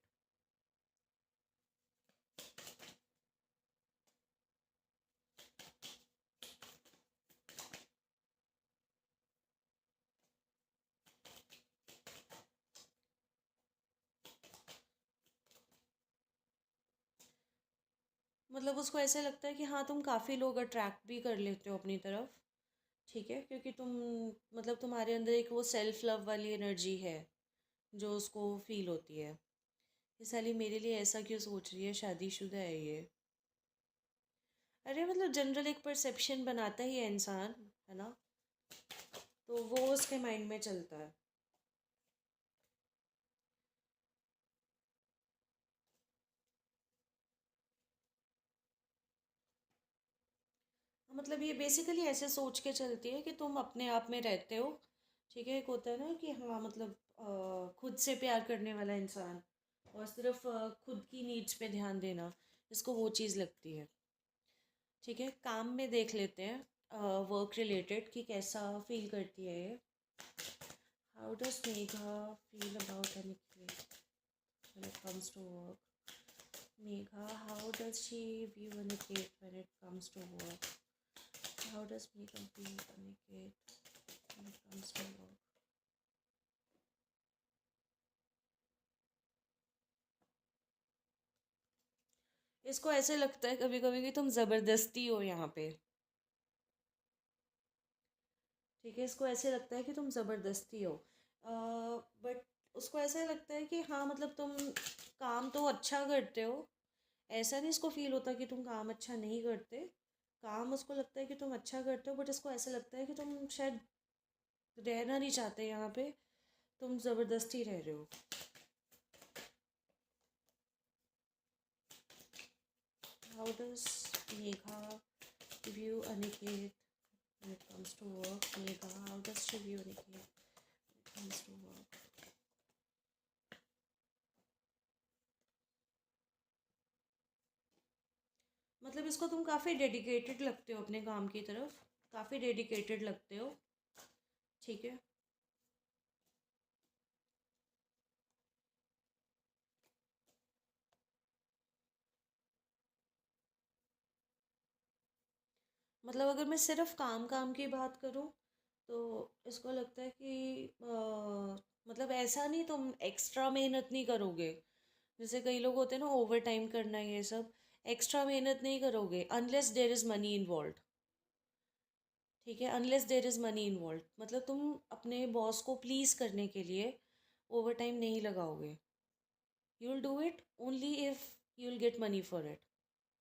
मतलब उसको ऐसे लगता है कि हाँ तुम काफ़ी लोग अट्रैक्ट भी कर लेते हो अपनी तरफ। ठीक है, क्योंकि तुम मतलब तुम्हारे अंदर एक वो सेल्फ लव वाली एनर्जी है जो उसको फील होती है। ये साली मेरे लिए ऐसा क्यों सोच रही है, शादीशुदा है ये। अरे मतलब जनरल एक परसेप्शन बनाता ही है इंसान, है ना। तो वो उसके माइंड में चलता है। मतलब ये बेसिकली ऐसे सोच के चलती है कि तुम अपने आप में रहते हो। ठीक है, एक होता है ना कि हाँ मतलब खुद से प्यार करने वाला इंसान और सिर्फ खुद की नीड्स पे ध्यान देना, इसको वो चीज़ लगती है। ठीक है, काम में देख लेते हैं वर्क रिलेटेड कि कैसा फील करती है ये। How does Megha feel about anything when it comes to work? Megha, how does she view Aniket when it comes to work? How does Megha view Aniket when it comes to work? इसको ऐसे लगता है कभी कभी कि तुम ज़बरदस्ती हो यहाँ पे। ठीक है, इसको ऐसे लगता है कि तुम ज़बरदस्ती हो। बट उसको ऐसा लगता है कि हाँ मतलब तुम काम तो अच्छा करते हो। ऐसा नहीं इसको फील होता कि तुम काम अच्छा नहीं करते। काम उसको लगता है कि तुम अच्छा करते हो, बट इसको ऐसा लगता है कि तुम शायद रहना नहीं चाहते यहाँ पे, तुम ज़बरदस्ती रह रहे हो। How does Megha view Aniket when it comes to work? Megha, how does she view Aniket when it comes to work? मतलब इसको तुम काफ़ी डेडिकेटेड लगते हो अपने काम की तरफ, काफ़ी डेडिकेटेड लगते हो। ठीक है, मतलब अगर मैं सिर्फ काम काम की बात करूँ तो इसको लगता है कि मतलब ऐसा नहीं तुम एक्स्ट्रा मेहनत नहीं करोगे। जैसे कई लोग होते हैं ना, ओवर टाइम करना ये सब, एक्स्ट्रा मेहनत नहीं करोगे unless there is money involve. ठीक है, unless there is money involve मतलब तुम अपने बॉस को प्लीज़ करने के लिए ओवर टाइम नहीं लगाओगे। You will do it only if you will get money for it,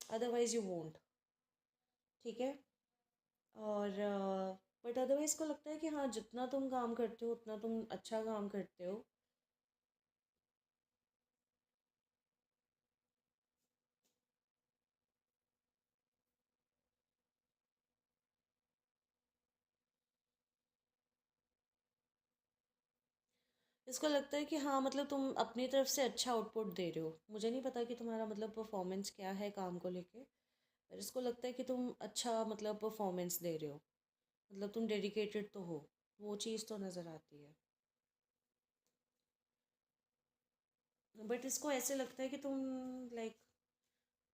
otherwise you won't. ठीक है, और बट अदरवाइज को लगता है कि हाँ जितना तुम काम करते हो उतना तुम अच्छा काम करते हो। इसको लगता है कि हाँ मतलब तुम अपनी तरफ से अच्छा आउटपुट दे रहे हो। मुझे नहीं पता कि तुम्हारा मतलब परफॉर्मेंस क्या है काम को लेके, पर इसको लगता है कि तुम अच्छा मतलब परफॉर्मेंस दे रहे हो, मतलब तुम डेडिकेटेड तो हो। वो चीज़ तो नज़र आती है। बट इसको ऐसे लगता है कि तुम लाइक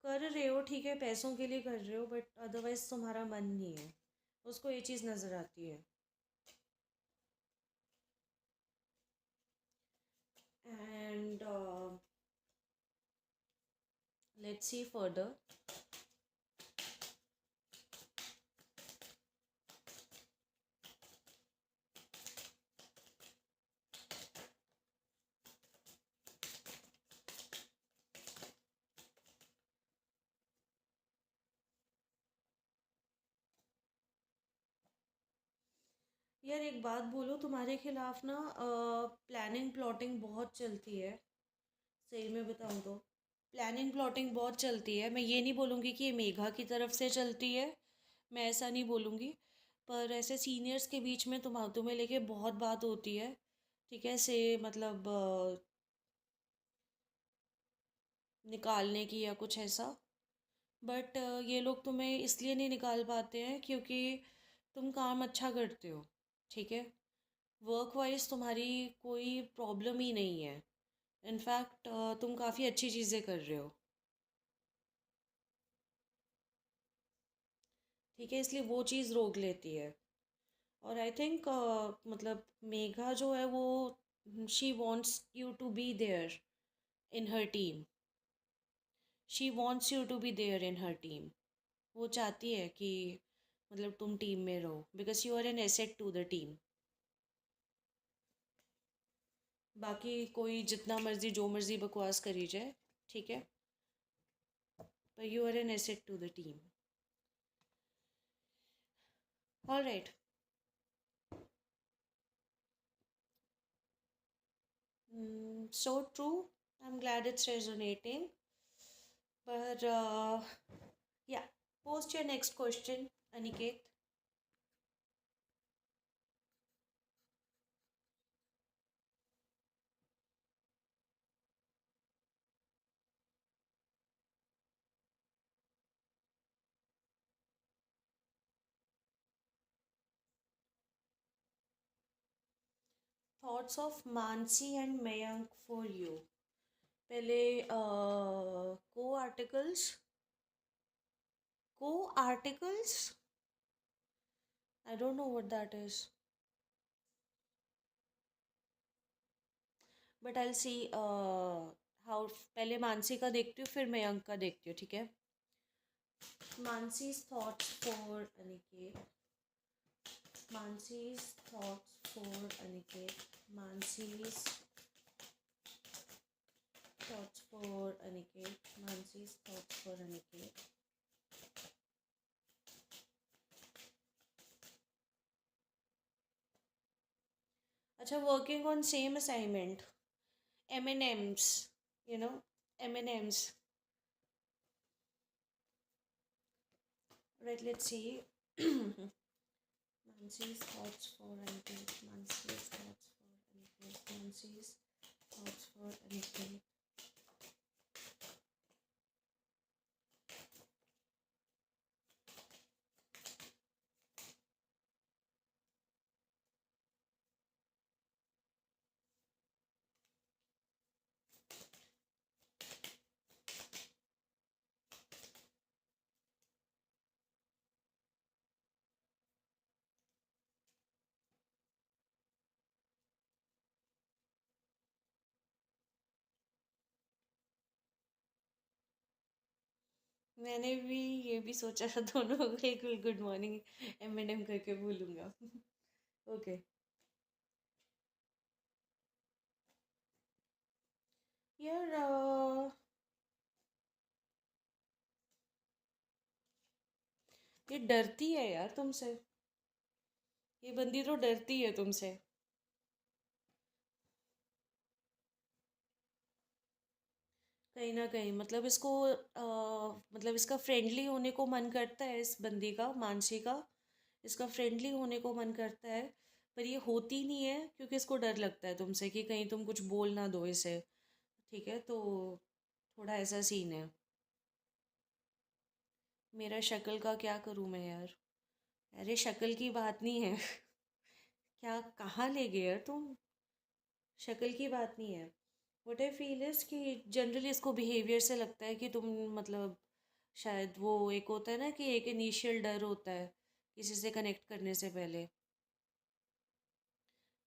कर रहे हो, ठीक है पैसों के लिए कर रहे हो, बट अदरवाइज तुम्हारा मन नहीं है। उसको ये चीज़ नज़र आती है। And let's see further. यार एक बात बोलो, तुम्हारे खिलाफ ना प्लानिंग प्लॉटिंग बहुत चलती है। सही में बताऊँ तो प्लानिंग प्लॉटिंग बहुत चलती है। मैं ये नहीं बोलूँगी कि ये मेघा की तरफ से चलती है, मैं ऐसा नहीं बोलूँगी। पर ऐसे सीनियर्स के बीच में तुम्हें लेके बहुत बात होती है। ठीक है, से मतलब निकालने की या कुछ ऐसा। बट ये लोग तुम्हें इसलिए नहीं निकाल पाते हैं क्योंकि तुम काम अच्छा करते हो, ठीक है। वर्क वाइज तुम्हारी कोई प्रॉब्लम ही नहीं है। इनफैक्ट तुम काफ़ी अच्छी चीज़ें कर रहे हो, ठीक है, इसलिए वो चीज़ रोक लेती है। और आई थिंक मतलब मेघा जो है वो she wants you to be there in her team. She wants you to be there in her team. वो चाहती है कि मतलब तुम टीम में रहो because you are an asset to the team. बाकी कोई जितना मर्जी जो मर्जी बकवास करी जाए, ठीक है, पर you are an asset to the team. All right. So true. I am glad it's resonating. पर yeah, post your next question, Aniket. Thoughts of Mansi and Mayank for you. पहले को आर्टिकल्स, को articles, I don't know what that is, but I see how. पहले मानसी का देखती हूँ फिर मयंक का देखती हूँ, ठीक है। Mansi's thoughts for Aniket, Mansi's thoughts for Aniket, Mansi's thoughts for Aniket, Mansi's thoughts for Aniket. अच्छा, working on same assignment, M&Ms, you know, M&Ms. Right, let's see. Nancy's thoughts for anything. Nancy's thoughts for anything. Nancy's thoughts for anything. मैंने भी ये भी सोचा था दोनों को एक गुड मॉर्निंग M&M करके बोलूँगा। ओके। यार ये डरती है यार तुमसे, ये बंदी तो डरती है तुमसे। कहीं ना कहीं मतलब इसको मतलब इसका फ्रेंडली होने को मन करता है, इस बंदी का, मानसी का, इसका फ्रेंडली होने को मन करता है। पर ये होती नहीं है क्योंकि इसको डर लगता है तुमसे कि कहीं तुम कुछ बोल ना दो इसे, ठीक है, तो थोड़ा ऐसा सीन है। मेरा शक्ल का क्या करूँ मैं यार। अरे शक्ल की बात नहीं है। क्या कहाँ ले गए यार तुम। शक्ल की बात नहीं है। वट आई फील इज़ कि जनरली इसको बिहेवियर से लगता है कि तुम मतलब शायद वो एक होता है ना कि एक इनिशियल डर होता है किसी से कनेक्ट करने से पहले,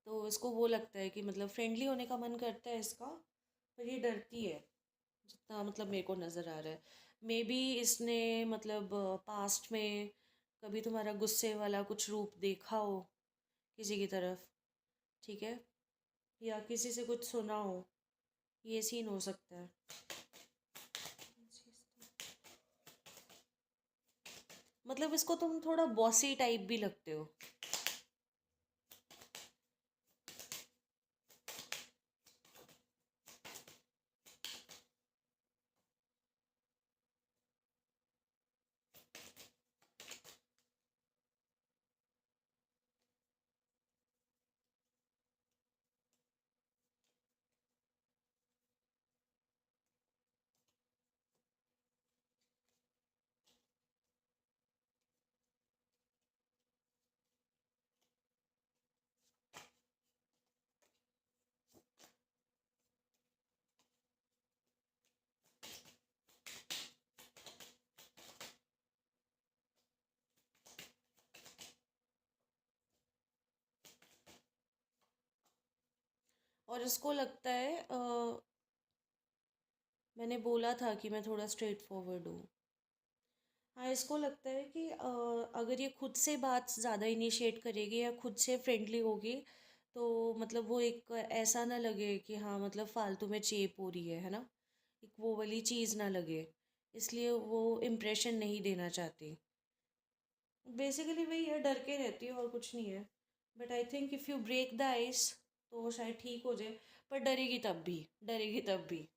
तो इसको वो लगता है कि मतलब फ्रेंडली होने का मन करता है इसका, पर ये डरती है जितना मतलब मेरे को नज़र आ रहा है। मे बी इसने मतलब पास्ट में कभी तुम्हारा गुस्से वाला कुछ रूप देखा हो किसी की तरफ, ठीक है, या किसी से कुछ सुना हो, ये सीन हो सकता है। मतलब इसको तुम थोड़ा बॉसी टाइप भी लगते हो। और इसको लगता है मैंने बोला था कि मैं थोड़ा स्ट्रेट फॉरवर्ड हूँ। हाँ, इसको लगता है कि अगर ये खुद से बात ज़्यादा इनिशिएट करेगी या खुद से फ्रेंडली होगी, तो मतलब वो एक ऐसा ना लगे कि हाँ मतलब फालतू में चेप हो रही है ना, एक वो वाली चीज़ ना लगे, इसलिए वो इम्प्रेशन नहीं देना चाहती। बेसिकली वही है, डर के रहती है और कुछ नहीं है। But I think if you break the ice तो वो शायद ठीक हो जाए। पर डरेगी तब भी, डरेगी तब भी।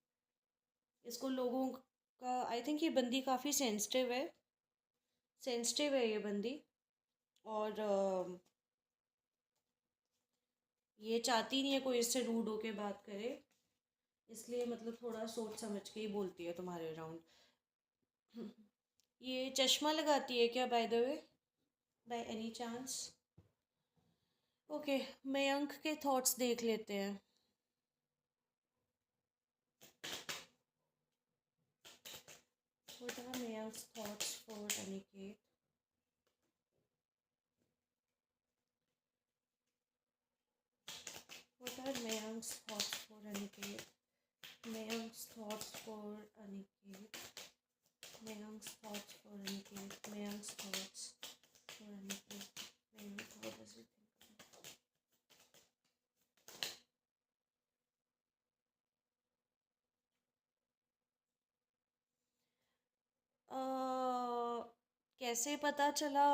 इसको लोगों का, आई थिंक ये बंदी काफ़ी सेंसिटिव है, सेंसिटिव है ये बंदी। और ये चाहती नहीं है कोई इससे रूड होके बात करे, इसलिए मतलब थोड़ा सोच समझ के ही बोलती है तुम्हारे अराउंड। ये चश्मा लगाती है क्या by the way, by any chance? Okay, Mayank के थॉट्स देख लेते हैं। What are Mayank's thoughts for Aniket? What are Mayank's thoughts for Aniket? Mayank's thoughts for Aniket. Mayank's thoughts for Aniket. Mayank's thoughts for Aniket. Mayank, what does he think? कैसे पता चला?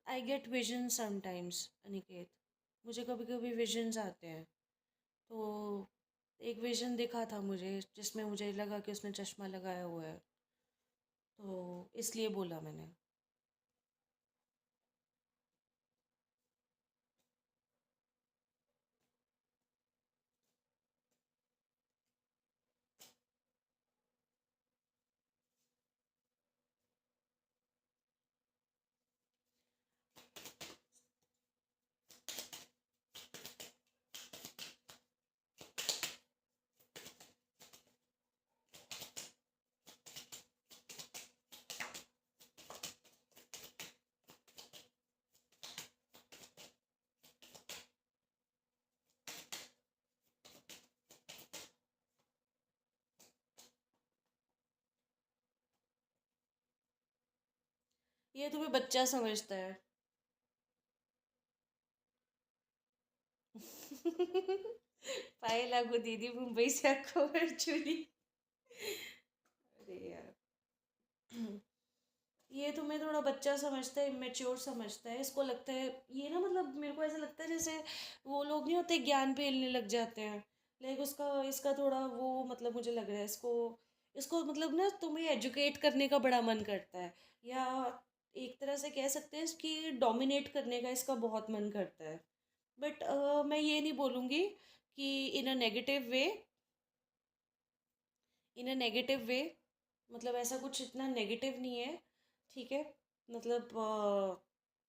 I get vision sometimes Aniket. मुझे कभी कभी visions आते हैं। तो एक विजन दिखा था मुझे जिसमें मुझे लगा कि उसने चश्मा लगाया हुआ है, तो इसलिए बोला मैंने। ये तुम्हें बच्चा समझता है। पाए लागू दीदी मुंबई से आपको चुरी। अरे यार, ये तुम्हें थोड़ा बच्चा समझता है, इमेच्योर समझता है। इसको लगता है ये ना, मतलब मेरे को ऐसा लगता है जैसे वो लोग नहीं होते ज्ञान पेलने लग जाते हैं। लाइक उसका, इसका थोड़ा वो, मतलब मुझे लग रहा है इसको, इसको मतलब ना तुम्हें एजुकेट करने का बड़ा मन करता है, या एक तरह से कह सकते हैं इसकी डोमिनेट करने का इसका बहुत मन करता है। बट मैं ये नहीं बोलूँगी कि इन a negative way, in a negative way, मतलब ऐसा कुछ इतना नेगेटिव नहीं है। ठीक है, मतलब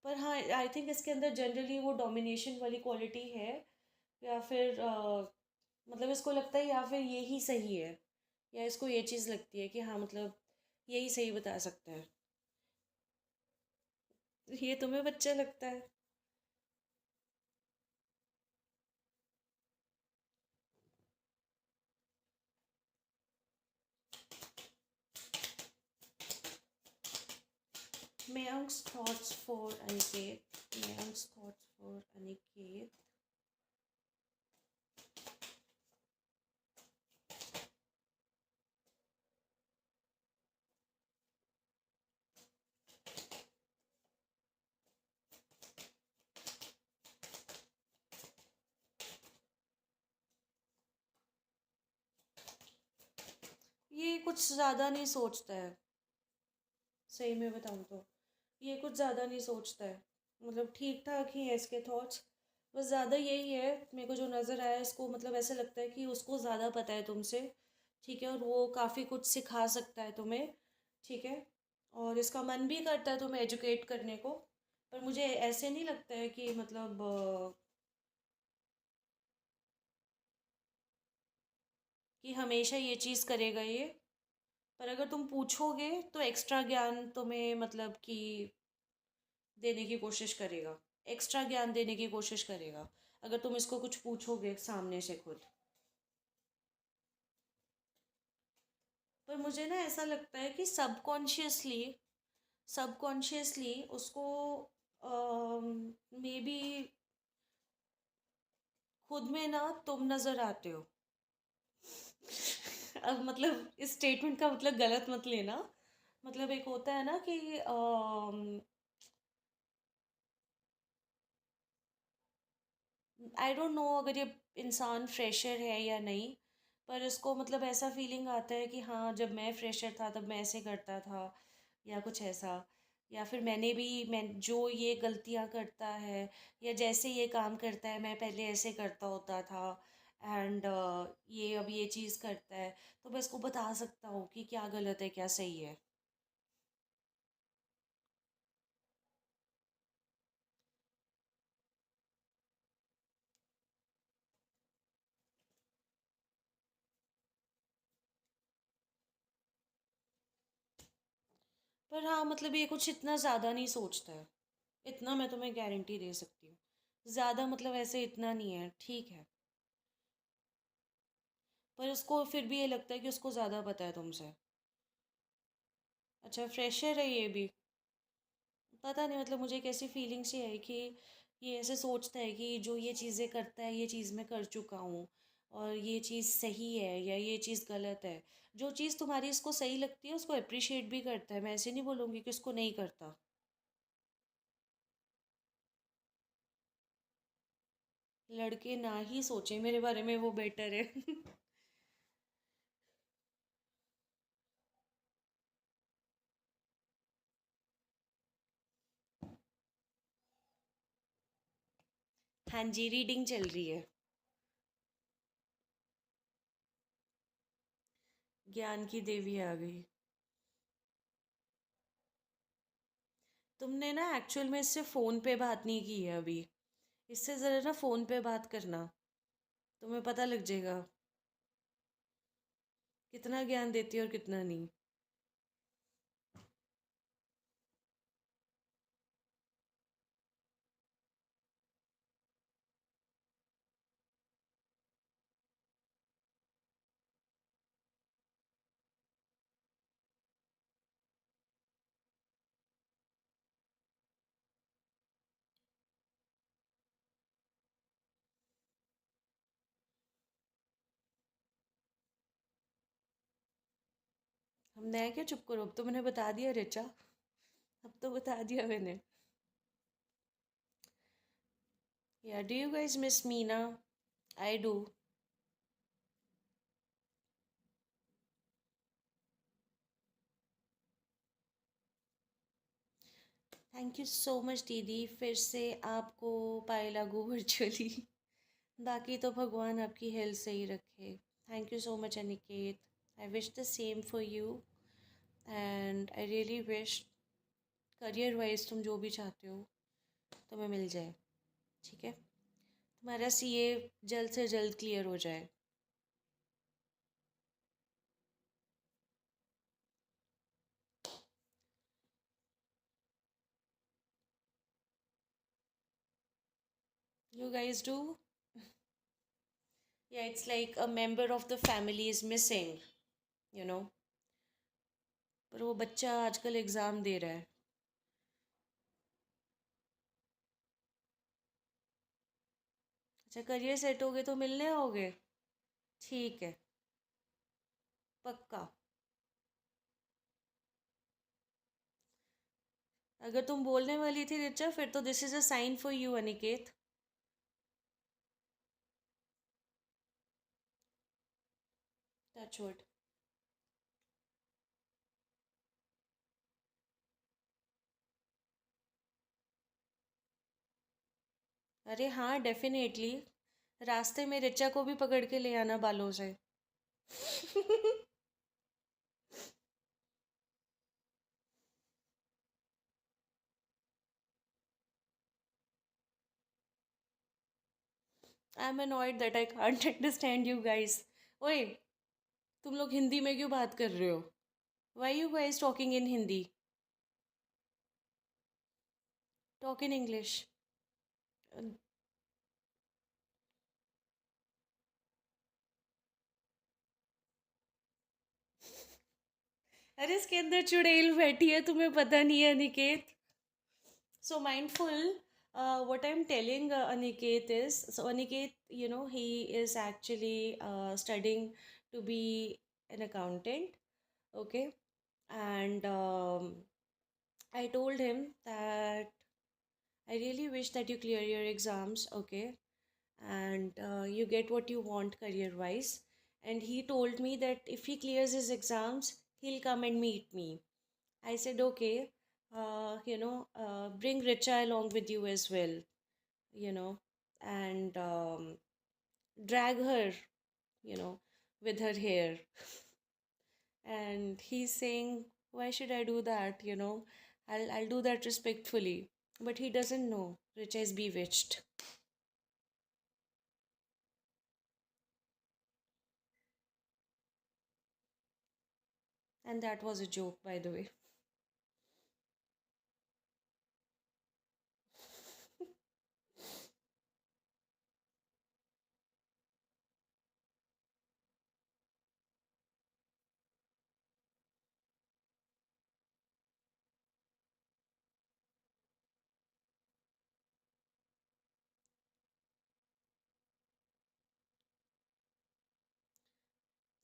पर हाँ आई थिंक इसके अंदर जनरली वो डोमिनेशन वाली क्वालिटी है, या फिर मतलब इसको लगता है या फिर यही सही है, या इसको ये चीज़ लगती है कि हाँ मतलब यही सही बता सकता है। ये तुम्हें बच्चा लगता है? Mayank's thoughts for Aniket. Mayank's thoughts for Aniket. ये कुछ ज़्यादा नहीं सोचता है, सही में बताऊँ तो। ये कुछ ज़्यादा नहीं सोचता है, मतलब ठीक ठाक ही है इसके थॉट्स। बस ज़्यादा यही है, मेरे को जो नज़र आया इसको, मतलब ऐसा लगता है कि उसको ज़्यादा पता है तुमसे। ठीक है, और वो काफ़ी कुछ सिखा सकता है तुम्हें। ठीक है, और इसका मन भी करता है तुम्हें एजुकेट करने को। पर मुझे ऐसे नहीं लगता है कि मतलब कि हमेशा ये चीज़ करेगा ये। पर अगर तुम पूछोगे तो एक्स्ट्रा ज्ञान तुम्हें मतलब कि देने की कोशिश करेगा, एक्स्ट्रा ज्ञान देने की कोशिश करेगा, अगर तुम इसको कुछ पूछोगे सामने से खुद। पर मुझे ना ऐसा लगता है कि सबकॉन्शियसली सबकॉन्शियसली उसको मे बी खुद में ना तुम नजर आते हो। अब मतलब इस स्टेटमेंट का मतलब गलत मत लेना। मतलब एक होता है ना कि आई डोंट नो अगर ये इंसान फ्रेशर है या नहीं, पर इसको मतलब ऐसा फीलिंग आता है कि हाँ जब मैं फ्रेशर था तब मैं ऐसे करता था, या कुछ ऐसा। या फिर मैं जो ये गलतियाँ करता है या जैसे ये काम करता है मैं पहले ऐसे करता होता था, एंड ये अब ये चीज़ करता है, तो मैं इसको बता सकता हूँ कि क्या गलत है क्या सही है। पर हाँ मतलब ये कुछ इतना ज़्यादा नहीं सोचता है, इतना मैं तुम्हें गारंटी दे सकती हूँ। ज़्यादा मतलब ऐसे इतना नहीं है, ठीक है। पर उसको फिर भी ये लगता है कि उसको ज़्यादा पता है तुमसे। अच्छा, फ्रेशर है ये भी। पता नहीं मतलब मुझे एक ऐसी फीलिंग सी है कि ये ऐसे सोचता है कि जो ये चीज़ें करता है ये चीज़ मैं कर चुका हूँ, और ये चीज़ सही है या ये चीज़ गलत है। जो चीज़ तुम्हारी इसको सही लगती है उसको अप्रिशिएट भी करता है, मैं ऐसे नहीं बोलूँगी कि उसको नहीं करता। लड़के ना ही सोचें मेरे बारे में, वो बेटर है। हाँ जी, रीडिंग चल रही है। ज्ञान की देवी आ गई। तुमने ना एक्चुअल में इससे फ़ोन पे बात नहीं की है अभी। इससे ज़रा ना फ़ोन पे बात करना, तुम्हें पता लग जाएगा कितना ज्ञान देती है और कितना नहीं। हम नया क्या, चुप करो, अब तो मैंने बता दिया रिचा। अब तो बता दिया मैंने। या do you guys miss Meena? I do. Thank you so much दीदी, फिर से आपको पाए लागू वर्चुअली। बाकी तो भगवान आपकी हेल्थ सही रखे। Thank you so much Aniket. I wish the same for you, and I really wish career wise तुम जो भी चाहते हो तुम्हें मिल जाए। ठीक है, तुम्हारा सीए जल्द से जल्द क्लियर हो जाए। You guys do. या it's like a member of the family is missing, you know. पर वो बच्चा आजकल एग्ज़ाम दे रहा है। अच्छा, करियर सेट हो गए तो मिलने आओगे? ठीक है, पक्का। अगर तुम बोलने वाली थी रिचा फिर तो this is a sign for you Aniket. Touch wood. अरे हाँ, डेफिनेटली। रास्ते में रिचा को भी पकड़ के ले आना बालों से। I am annoyed that I can't understand you guys. ओए, तुम लोग हिंदी में क्यों बात कर रहे हो? Why you guys talking in Hindi? Talk in English. अरे इसके अंदर चुड़ैल बैठी है, तुम्हें पता नहीं है Aniket. So mindful, what I'm telling Aniket is, so Aniket, he is actually studying to be an accountant, okay? And I told him that I really wish that you clear your exams, okay? And you get what you want career-wise. And he told me that if he clears his exams, he'll come and meet me. I said, okay, bring Richa along with you as well, you know, and drag her, you know, with her hair. And he's saying, why should I do that? I'll do that respectfully. But he doesn't know. Richa is bewitched. And that was a joke, by the way.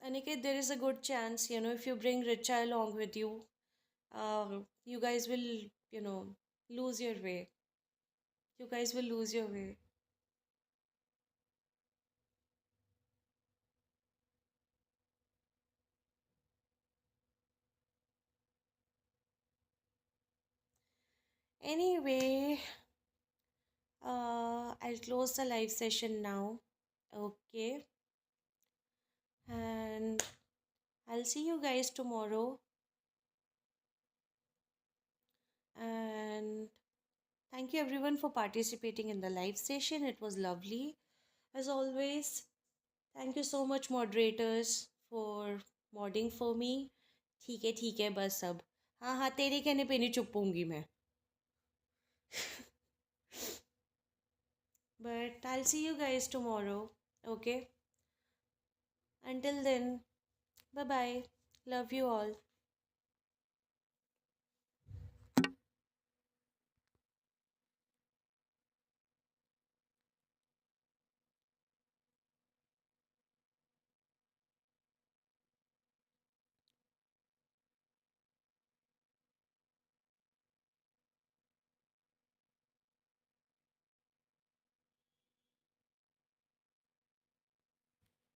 Aniket, there is a good chance, if you bring Richa along with you, you guys will, lose your way. You guys will lose your way. Anyway, I'll close the live session now. Okay. And I'll see you guys tomorrow. And thank you everyone for participating in the live session. It was lovely. As always, thank you so much, moderators, for modding for me. ठीक है बस अब. हाँ हाँ, तेरे कहने पे नहीं चुप होंगी मैं. But I'll see you guys tomorrow. Okay. Until then, bye bye. Love you all.